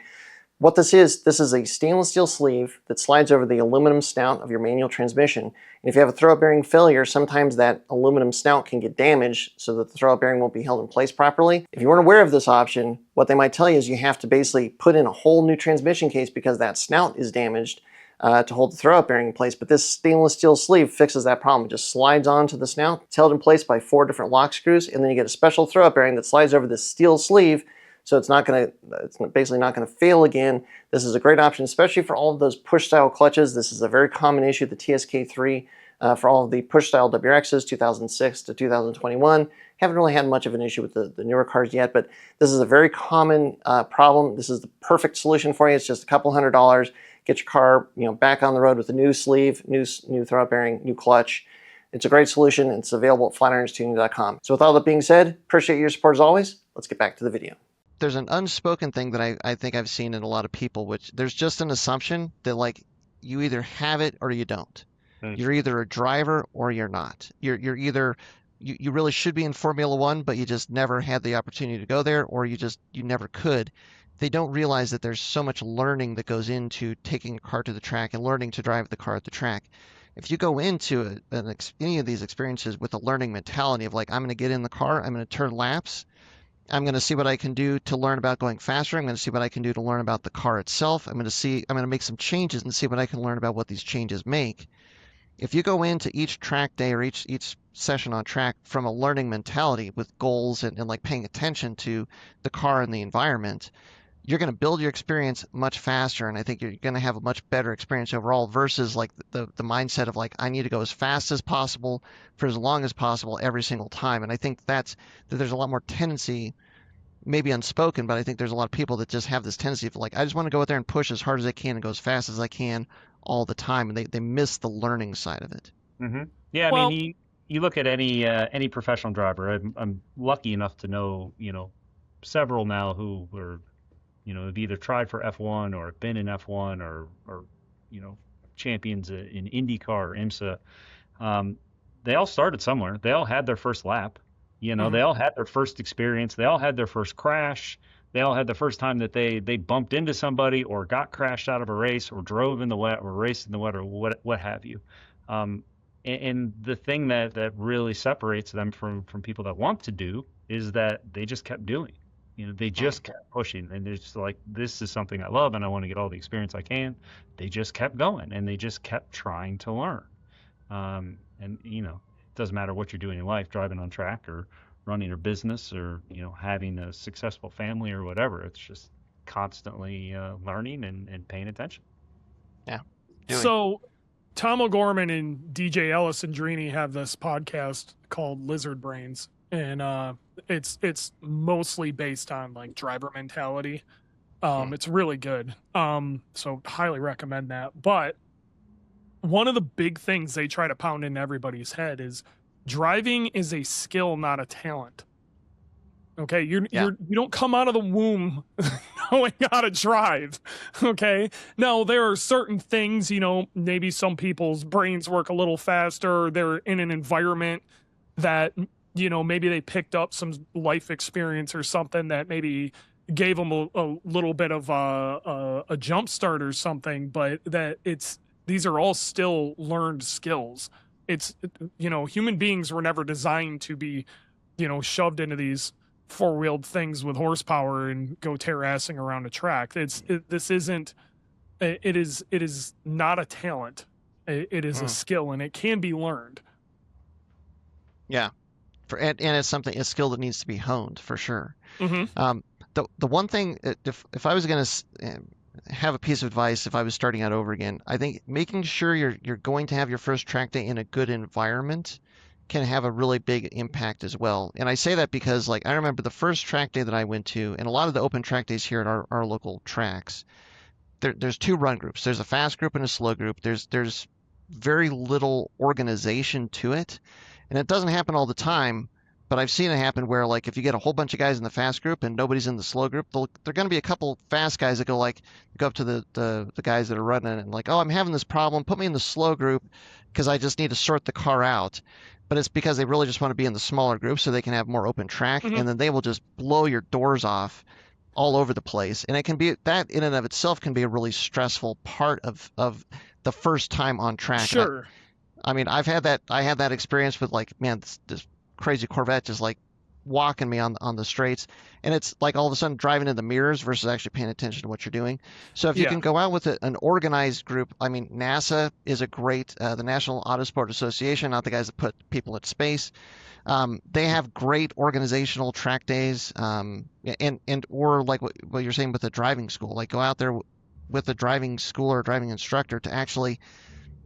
What this is a stainless steel sleeve that slides over the aluminum snout of your manual transmission. And if you have a throw-up bearing failure, sometimes that aluminum snout can get damaged so that the throw-up bearing won't be held in place properly. If you weren't aware of this option, what they might tell you is you have to basically put in a whole new transmission case because that snout is damaged to hold the throw-up bearing in place. But this stainless steel sleeve fixes that problem. It just slides onto the snout. It's held in place by 4 different lock screws, and then you get a special throw-up bearing that slides over this steel sleeve. So it's basically not going to fail again. This is a great option, especially for all of those push-style clutches. This is a very common issue, the TSK3, for all of the push-style WRXs, 2006 to 2021. Haven't really had much of an issue with the newer cars yet, but this is a very common problem. This is the perfect solution for you. It's just a couple $100. Get your car, back on the road with a new sleeve, new throw-up bearing, new clutch. It's a great solution, and it's available at flatironstuning.com. So with all that being said, appreciate your support as always. Let's get back to the video. There's an unspoken thing that I think I've seen in a lot of people, which there's just an assumption that like you either have it or you don't. You're either a driver or you're not. You're either you really should be in Formula One, but you just never had the opportunity to go there, or you never could. They don't realize that there's so much learning that goes into taking a car to the track and learning to drive the car at the track. If you go into any of these experiences with a learning mentality of like, I'm going to get in the car, I'm going to turn laps, I'm going to see what I can do to learn about going faster. I'm going to see what I can do to learn about the car itself. I'm going to make some changes and see what I can learn about what these changes make. If you go into each track day or each session on track from a learning mentality with goals and like paying attention to the car and the environment, you're going to build your experience much faster. And I think you're going to have a much better experience overall versus like the mindset of like, I need to go as fast as possible for as long as possible every single time. And I think that there's a lot more tendency, maybe unspoken, but I think there's a lot of people that just have this tendency of like, I just want to go out there and push as hard as I can and go as fast as I can all the time. And they miss the learning side of it. Mm-hmm. Yeah. I mean, you look at any professional driver. I'm lucky enough to know, several now who were, have either tried for F1 or been in F1 or champions in IndyCar or IMSA. They all started somewhere. They all had their first lap. They all had their first experience. They all had their first crash. They all had the first time that they bumped into somebody or got crashed out of a race or drove in the wet or raced in the wet or what have you. And the thing that really separates them from people that want to do is that they just kept doing. They just kept pushing, and they're just like, this is something I love, and I want to get all the experience I can. They just kept going, and they just kept trying to learn. And it doesn't matter what you're doing in life, driving on track or running a business or having a successful family or whatever. It's just constantly learning and paying attention. Yeah. Dewey. So Tom O'Gorman and DJ Ellis and Drini have this podcast called Lizard Brains, and it's mostly based on like driver mentality. It's really good. So highly recommend that. But one of the big things they try to pound into everybody's head is driving is a skill, not a talent. Okay, you don't come out of the womb knowing how to drive. Okay, now there are certain things, maybe some people's brains work a little faster. They're in an environment that, maybe they picked up some life experience or something that maybe gave them a little bit of a jump start or something. But these are all still learned skills. It's, human beings were never designed to be, shoved into these four-wheeled things with horsepower and go terrassing around a track. It is not a talent. It is a skill, and it can be learned. Yeah. And it's a skill that needs to be honed for sure. Mm-hmm. The one thing, if I was going to have a piece of advice, if I was starting out over again, I think making sure you're going to have your first track day in a good environment can have a really big impact as well. And I say that because I remember the first track day that I went to, and a lot of the open track days here at our local tracks, there's two run groups. There's a fast group and a slow group. There's very little organization to it. And it doesn't happen all the time, but I've seen it happen where if you get a whole bunch of guys in the fast group and nobody's in the slow group, there are going to be a couple fast guys that go up to the guys that are running and oh, I'm having this problem. Put me in the slow group because I just need to sort the car out. But it's because they really just want to be in the smaller group so they can have more open track, and then they will just blow your doors off all over the place. And it can be that in and of itself can be a really stressful part of the first time on track. Sure. I mean, I had that experience with this crazy Corvette just walking me on the straights, and it's all of a sudden driving in the mirrors versus actually paying attention to what you're doing. So if you can go out with an organized group, I mean, NASA is a great, the National Autosport Association, not the guys that put people at space. They have great organizational track days, or what you're saying with the driving school, go out there with a driving school or a driving instructor to actually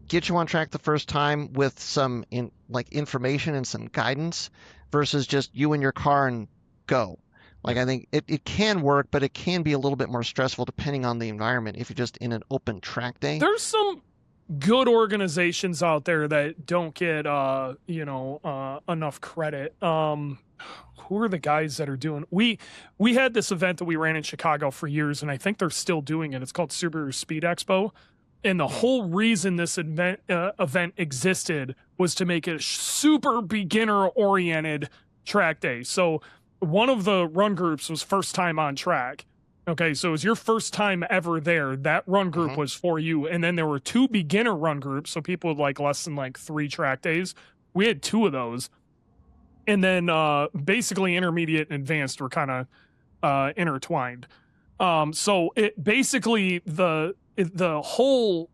get you on track the first time with some information and some guidance versus just you and your car and go. I think it can work, but it can be a little bit more stressful depending on the environment if you're just in an open track day. There's some good organizations out there that don't get enough credit. Who are the guys that are doing? We had this event that we ran in Chicago for years, and I think they're still doing it. It's called Subaru Speed Expo. And the whole reason this event existed was to make it a super beginner-oriented track day. So one of the run groups was first time on track. Okay, so it was your first time ever there. That run group was for you. And then there were two beginner run groups, so people with less than 3 track days. We had 2 of those. And then basically intermediate and advanced were kind of intertwined. So it basically the whole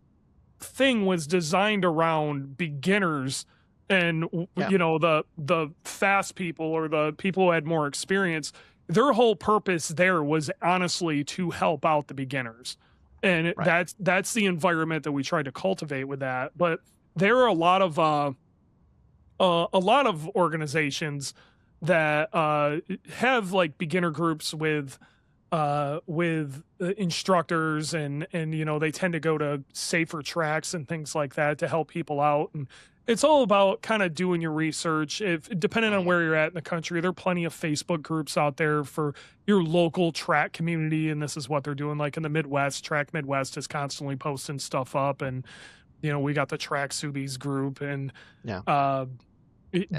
thing was designed around beginners and the fast people or the people who had more experience. Their whole purpose there was honestly to help out the beginners, and that's the environment that we tried to cultivate with that. But there are a lot of organizations that have beginner groups with instructors and they tend to go to safer tracks and things like that to help people out. And it's all about kind of doing your research. Depending on where you're at in the country, there are plenty of Facebook groups out there for your local track community. And this is what they're doing. In the Midwest, Track Midwest is constantly posting stuff up. And, we got the Track Subies group and, but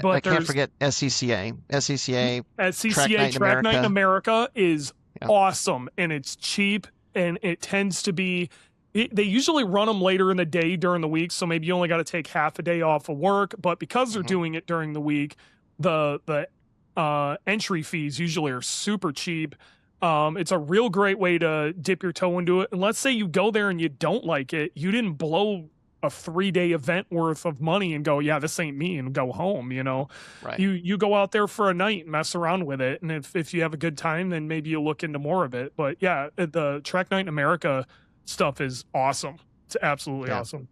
I can't forget SCCA. SCCA Track Night in America is awesome, and it's cheap, and it tends to be they usually run them later in the day during the week, so maybe you only got to take half a day off of work, but because they're doing it during the week, the entry fees usually are super cheap. It's a real great way to dip your toe into it, and let's say you go there and you don't like it, you didn't blow a 3-day event worth of money and go, yeah, this ain't me, and go home. Right. You go out there for a night and mess around with it, and if you have a good time, then maybe you look into more of it. But yeah, the Track Night in America stuff is awesome. It's absolutely awesome.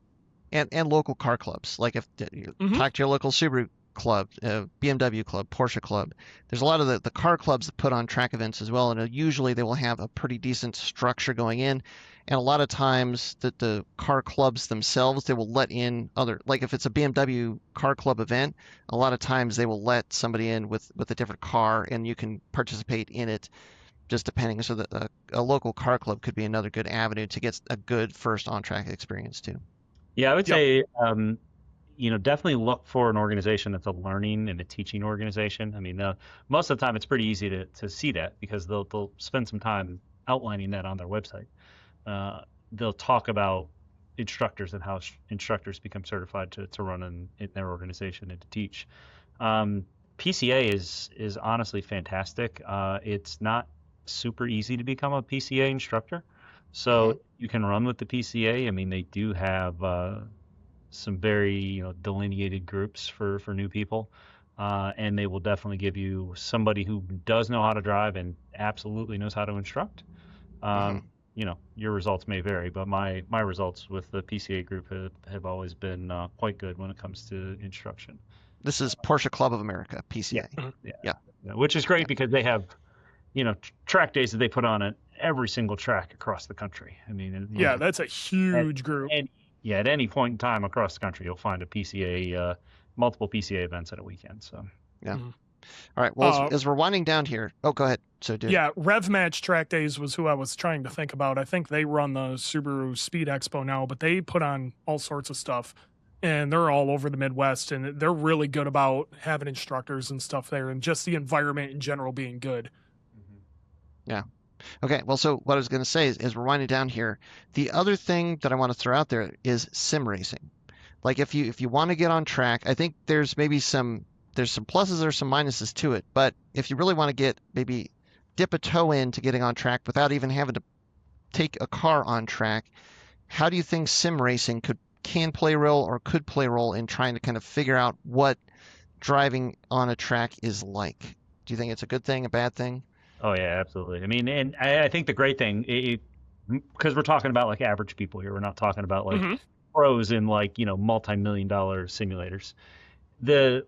And local car clubs, like if you talk to your local Subaru club, BMW club, Porsche club. There's a lot of the car clubs that put on track events as well, and usually they will have a pretty decent structure going in. And a lot of times that the car clubs themselves, they will let in other, like if it's a BMW car club event, a lot of times they will let somebody in with a different car, and you can participate in it just depending. So that a local car club could be another good avenue to get a good first on-track experience too. Yeah, I would say, definitely look for an organization that's a learning and a teaching organization. I mean, most of the time it's pretty easy to see that because they'll spend some time outlining that on their website. They'll talk about instructors and how instructors become certified to run in their organization and to teach. PCA is honestly fantastic. It's not super easy to become a PCA instructor. So you can run with the PCA. I mean, they do have some very delineated groups for new people, and they will definitely give you somebody who does know how to drive and absolutely knows how to instruct. Your results may vary, but my results with the PCA group have always been quite good when it comes to instruction. This is Porsche Club of America, PCA. Yeah. Which is great because they have track days that they put on at every single track across the country. I mean, that's a huge group. At any point in time across the country, you'll find a PCA, multiple PCA events at a weekend. So All right. Well, as we're winding down here, go ahead. So Rev Match Track Days was who I was trying to think about. I think they run the Subaru Speed Expo now, but they put on all sorts of stuff, and they're all over the Midwest, and they're really good about having instructors and stuff there, and just the environment in general being good. Yeah. Okay, well, so what I was going to say is we're winding down here. The other thing that I want to throw out there is sim racing. Like if you want to get on track, I think there's some pluses or some minuses to it. But if you really want to maybe dip a toe into getting on track without even having to take a car on track, how do you think sim racing can play a role or could play a role in trying to kind of figure out what driving on a track is like? Do you think it's a good thing, a bad thing? Oh yeah, absolutely. I mean, and I think the great thing, because we're talking about like average people here, we're not talking about like pros in like multi-million-dollar simulators.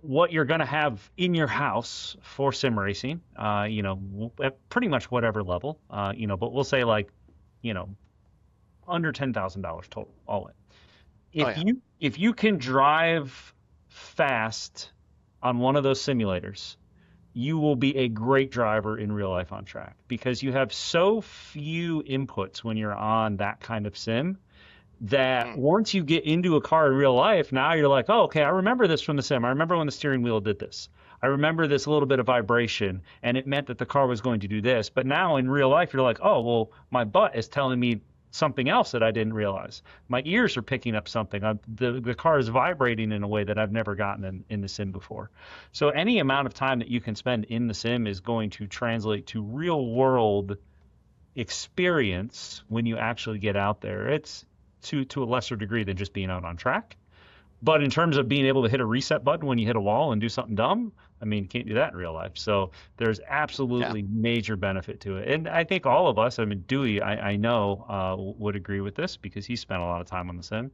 What you're going to have in your house for sim racing, at pretty much whatever level, but we'll say like, under $10,000 total, all in. If you can drive fast on one of those simulators, you will be a great driver in real life on track because you have so few inputs when you're on that kind of sim that once you get into a car in real life, now you're like, oh, okay, I remember this from the sim. I remember when the steering wheel did this. I remember this little bit of vibration, and it meant that the car was going to do this. But now in real life, you're like, oh, well, my butt is telling me something else that I didn't realize. My ears are picking up something. The car is vibrating in a way that I've never gotten in the sim before. So any amount of time that you can spend in the sim is going to translate to real world experience when you actually get out there. It's to a lesser degree than just being out on track. But in terms of being able to hit a reset button when you hit a wall and do something dumb, I mean, you can't do that in real life. So there's absolutely major benefit to it. And I think all of us, I mean, Dewey, I know, would agree with this because he spent a lot of time on the sim.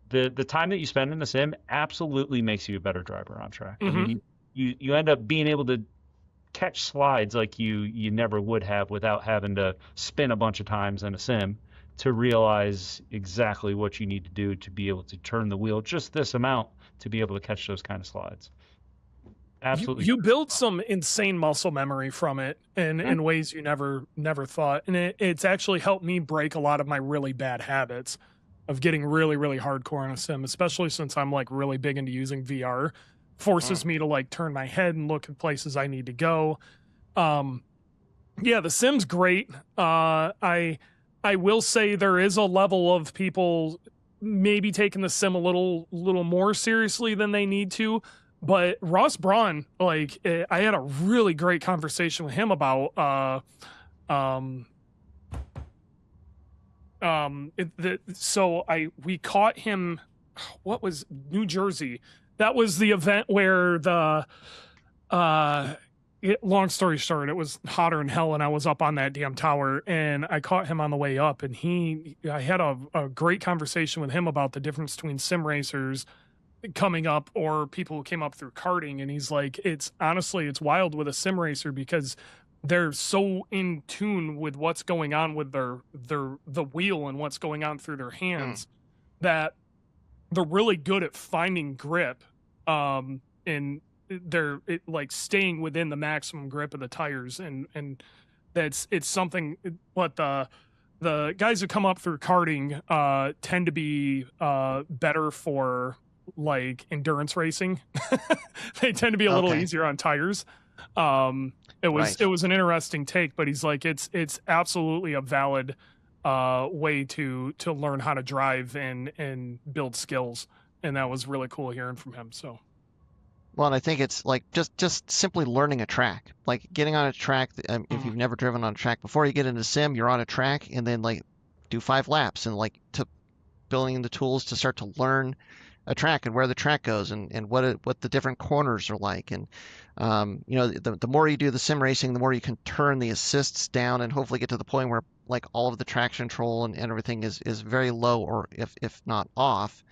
The time that you spend in the sim absolutely makes you a better driver on track. I mean, you end up being able to catch slides like you never would have without having to spin a bunch of times in a sim to realize exactly what you need to do to be able to turn the wheel just this amount to be able to catch those kind of slides. Absolutely. You build some insane muscle memory from it in ways you never thought. And it's actually helped me break a lot of my really bad habits of getting really, really hardcore on a sim, especially since I'm like really big into using VR. Forces me to like turn my head and look at places I need to go. The sim's great. I will say there is a level of people maybe taking the sim a little more seriously than they need to. But Ross Braun, like, I had a really great conversation with him about we caught him what was New Jersey? That was the event where long story short, it was hotter than hell, and I was up on that damn tower, and I caught him on the way up, and I had a great conversation with him about the difference between sim racers coming up or people who came up through karting, and he's like, it's wild with a sim racer because they're so in tune with what's going on with the wheel and what's going on through their hands that they're really good at finding grip, and they're like staying within the maximum grip of the tires, and it's something. But the guys who come up through karting tend to be better for like endurance racing. They tend to be a little easier on tires. It was an interesting take, but he's like, it's absolutely a valid way to learn how to drive and build skills, and that was really cool hearing from him. So. Well, and I think it's like just simply learning a track, like getting on a track. If you've never driven on a track before, you get into sim, you're on a track, and then like do 5 laps and like to building the tools to start to learn a track and where the track goes and what the different corners are like. And the more you do the sim racing, the more you can turn the assists down and hopefully get to the point where like all of the traction control and everything is very low, or if not off,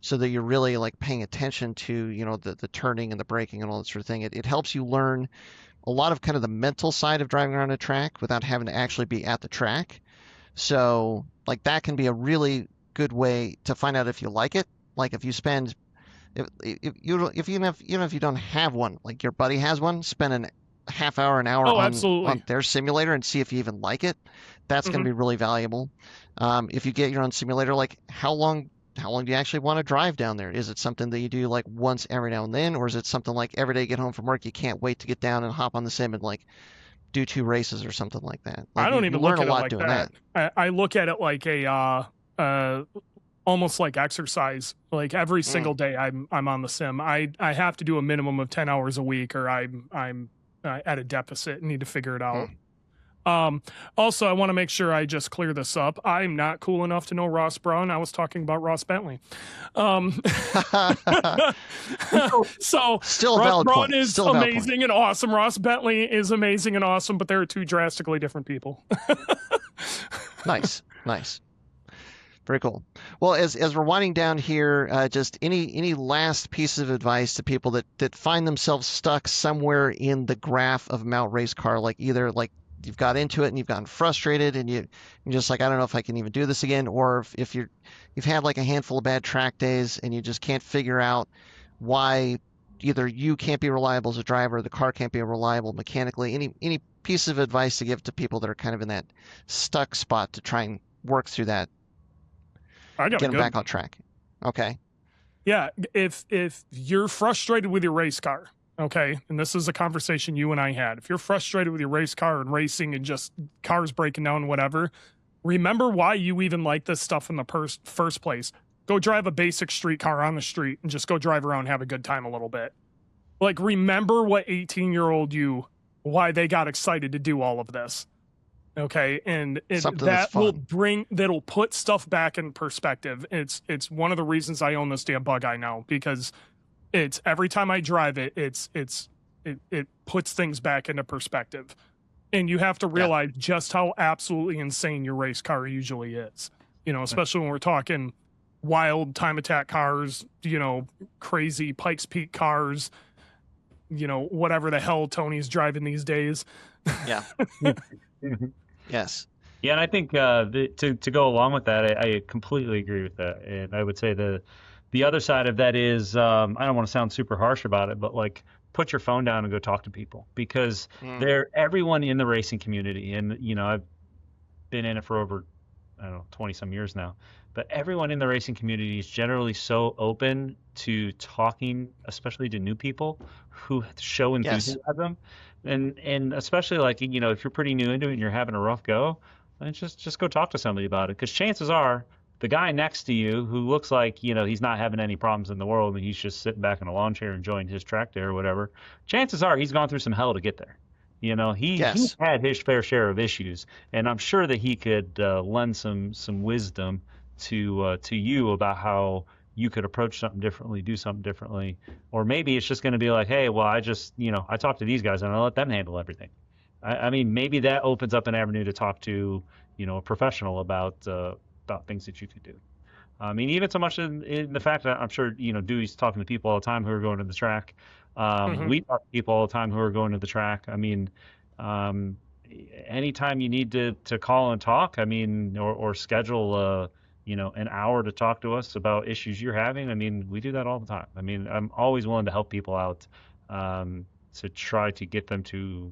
so that you're really like paying attention to, the turning and the braking and all that sort of thing. It helps you learn a lot of kind of the mental side of driving around a track without having to actually be at the track. So like that can be a really good way to find out if you like it. Like if you spend, if you don't have one, like your buddy has one, spend a half hour, an hour on their simulator and see if you even like it. That's going to be really valuable. If you get your own simulator, like how long do you actually want to drive down there? Is it something that you do like once every now and then, or is it something like every day you get home from work, you can't wait to get down and hop on the sim and like do 2 races or something like that? Like I don't even look at it like doing that. I look at it like a almost like exercise. Like every single day I'm on the sim. I have to do a minimum of 10 hours a week, or I'm at a deficit and need to figure it out. Also, I want to make sure I just clear this up. I'm not cool enough to know Ross Braun. I was talking about Ross Bentley. So still Ross valid Braun point. is Still amazing and awesome. Ross Bentley is amazing and awesome, but they're 2 drastically different people. Nice. Very cool. Well, as we're winding down here, just any last piece of advice to people that find themselves stuck somewhere in the graph of Mount Race Car, like either like you've got into it and you've gotten frustrated and you're just like, I don't know if I can even do this again, or if you've had like a handful of bad track days and you just can't figure out why either you can't be reliable as a driver or the car can't be reliable mechanically. Any piece of advice to give to people that are kind of in that stuck spot to try and work through that? Get them back on track. Okay. Yeah. If you're frustrated with your race car, okay, and this is a conversation you and I had, if you're frustrated with your race car and racing and just cars breaking down, whatever, remember why you even like this stuff in the first place. Go drive a basic street car on the street and just go drive around and have a good time a little bit. Like, remember what 18-year-old you, why they got excited to do all of this. Okay, and that'll put stuff back in perspective. It's one of the reasons I own this damn bug I know, because it's every time I drive it, it puts things back into perspective, and you have to realize just how absolutely insane your race car usually is. Especially when we're talking wild time attack cars, crazy Pikes Peak cars, whatever the hell Tony's driving these days. Yeah. Yes. Yeah, and I think to go along with that, I completely agree with that. And I would say the other side of that is, I don't want to sound super harsh about it, but like put your phone down and go talk to people, because everyone in the racing community, and I've been in it for over 20 some years now, but everyone in the racing community is generally so open to talking, especially to new people who show enthusiasm. And especially like, if you're pretty new into it and you're having a rough go, then just go talk to somebody about it. Because chances are the guy next to you who looks like, he's not having any problems in the world and he's just sitting back in a lawn chair enjoying his track day or whatever, chances are he's gone through some hell to get there. He's had his fair share of issues, and I'm sure that he could lend some wisdom to you about how you could approach something differently, do something differently. Or maybe it's just going to be like, hey, well, I just, I talked to these guys and I let them handle everything. I mean, maybe that opens up an avenue to talk to, a professional about things that you could do. I mean, even so much in the fact that I'm sure, Dewey's talking to people all the time who are going to the track. We talk to people all the time who are going to the track. I mean, anytime you need to call and talk, I mean, or schedule, an hour to talk to us about issues you're having. I mean, we do that all the time. I mean, I'm always willing to help people out to try to get them to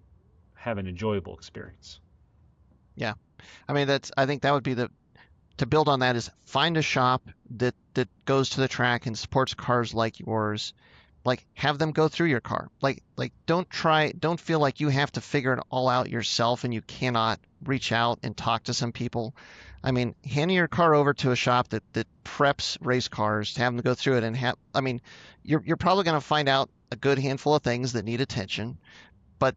have an enjoyable experience. Yeah. I mean, I think that would be to build on that is find a shop that goes to the track and supports cars like yours. Like, have them go through your car. Like don't feel like you have to figure it all out yourself and you cannot reach out and talk to some people. I mean, handing your car over to a shop that preps race cars, to have them go through it and you're probably going to find out a good handful of things that need attention, but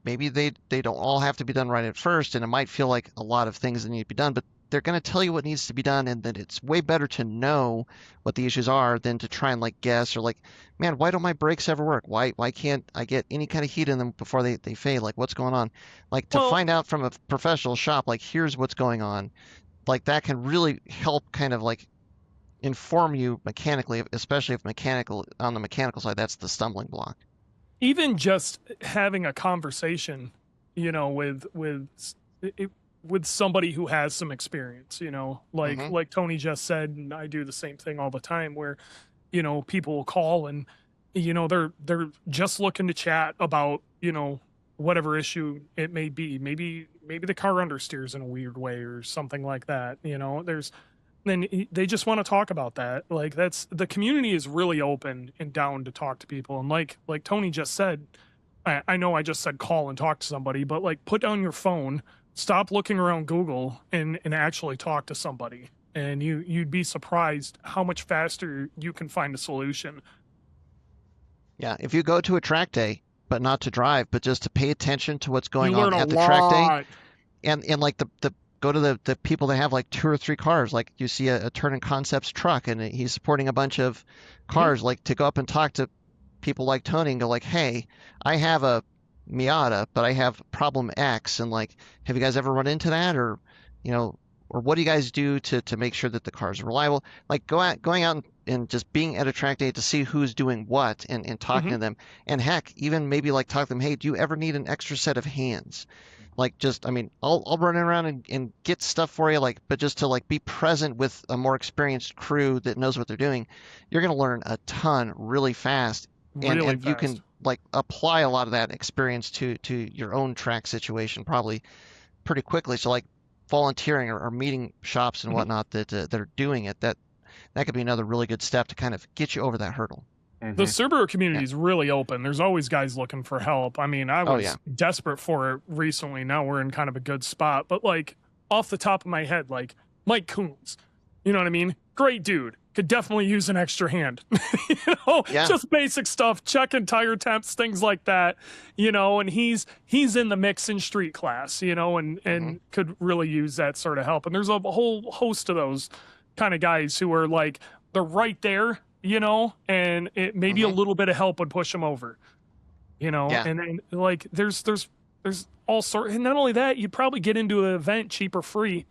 maybe they don't all have to be done right at first, and it might feel like a lot of things that need to be done, but they're going to tell you what needs to be done, and that it's way better to know what the issues are than to try and guess, or man, why don't my brakes ever work? Why can't I get any kind of heat in them before they fade? Like, what's going on? Find out from a professional shop, here's what's going on. That can really help kind of inform you mechanically, especially if on the mechanical side, that's the stumbling block. Even just having a conversation, with somebody who has some experience, like Tony just said, and I do the same thing all the time where, people will call and, they're just looking to chat about, whatever issue it may be. Maybe the car understeers in a weird way or something like that. Then they just want to talk about that. The community is really open and down to talk to people. And like Tony just said, I know I just said call and talk to somebody, but put down your phone, stop looking around Google and actually talk to somebody. And you'd be surprised how much faster you can find a solution. Yeah. If you go to a track day, but not to drive, but just to pay attention to what's going on at the track day, and the go to the people that have 2 or 3 cars. You see a Turning Concepts truck and he's supporting a bunch of cars, to go up and talk to people like Tony and go hey, I have a Miata, but I have problem X. And have you guys ever run into that? Or, or what do you guys do to make sure that the car is reliable? Going out and just being at a track day to see who's doing what and talking to them. And heck, even maybe talk to them, hey, do you ever need an extra set of hands? I'll run around and get stuff for you, but just to be present with a more experienced crew that knows what they're doing, you're going to learn a ton really fast. And you can apply a lot of that experience to your own track situation probably pretty quickly. So volunteering or meeting shops and whatnot that are doing it, that could be another really good step to kind of get you over that hurdle. The Subaru community is really open. There's always guys looking for help. I mean, I was desperate for it recently. Now we're in kind of a good spot. But off the top of my head, Mike Coons, you know what I mean? Great dude. Could definitely use an extra hand. Just basic stuff, checking tire temps, things like that. And he's in the mix in street class, and could really use that sort of help. And there's a whole host of those kind of guys who are they're right there. And it maybe a little bit of help would push them over, and then there's all sorts. And not only that, you'd probably get into an event cheap or free,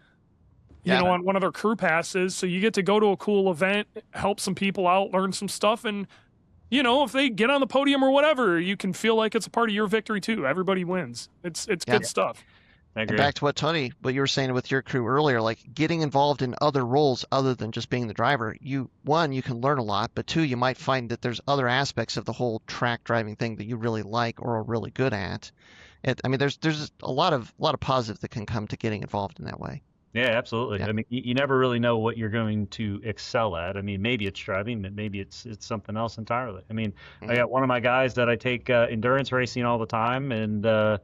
on one of their crew passes. So you get to go to a cool event, help some people out, learn some stuff. And, if they get on the podium or whatever, you can feel like it's a part of your victory too. Everybody wins. It's good stuff. And back to what you were saying with your crew earlier, getting involved in other roles other than just being the driver. You can learn a lot, but 2, you might find that there's other aspects of the whole track driving thing that you really like or are really good at. There's a lot of positive that can come to getting involved in that way. Yeah, absolutely. Yeah. I mean, you never really know what you're going to excel at. I mean, maybe it's driving, maybe it's something else entirely. I mean, I got one of my guys that I take endurance racing all the time, and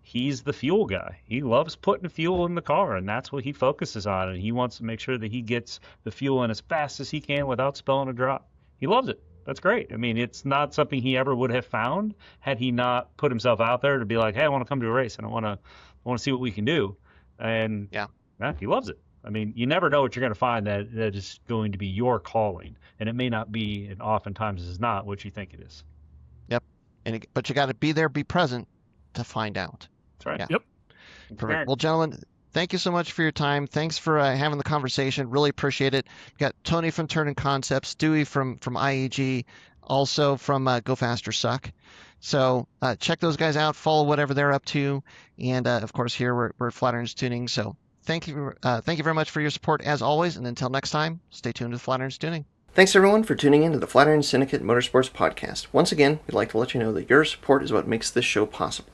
he's the fuel guy. He loves putting fuel in the car, and that's what he focuses on. And he wants to make sure that he gets the fuel in as fast as he can without spilling a drop. He loves it. That's great. I mean, it's not something he ever would have found had he not put himself out there to be like, hey, I want to come to a race and I want to see what we can do. And he loves it. I mean, you never know what you're going to find that is going to be your calling, and it may not be, and oftentimes is not what you think it is. Yep. But you got to be there, be present to find out. That's right. Yeah. Yep. Perfect. Well, gentlemen, thank you so much for your time. Thanks for having the conversation. Really appreciate it. We got Tony from Turning Concepts, Dewey from IEG, also from Go Faster Suck. So check those guys out. Follow whatever they're up to, and of course here we're at Flatirons Tuning. So thank you very much for your support as always. And until next time, stay tuned with Flatirons Tuning. Thanks everyone for tuning in to the Flatiron Syndicate Motorsports Podcast. Once again, we'd like to let you know that your support is what makes this show possible.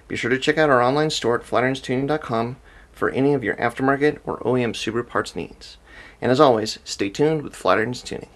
Be sure to check out our online store at flatironstuning.com for any of your aftermarket or OEM Subaru parts needs. And as always, stay tuned with Flatirons Tuning.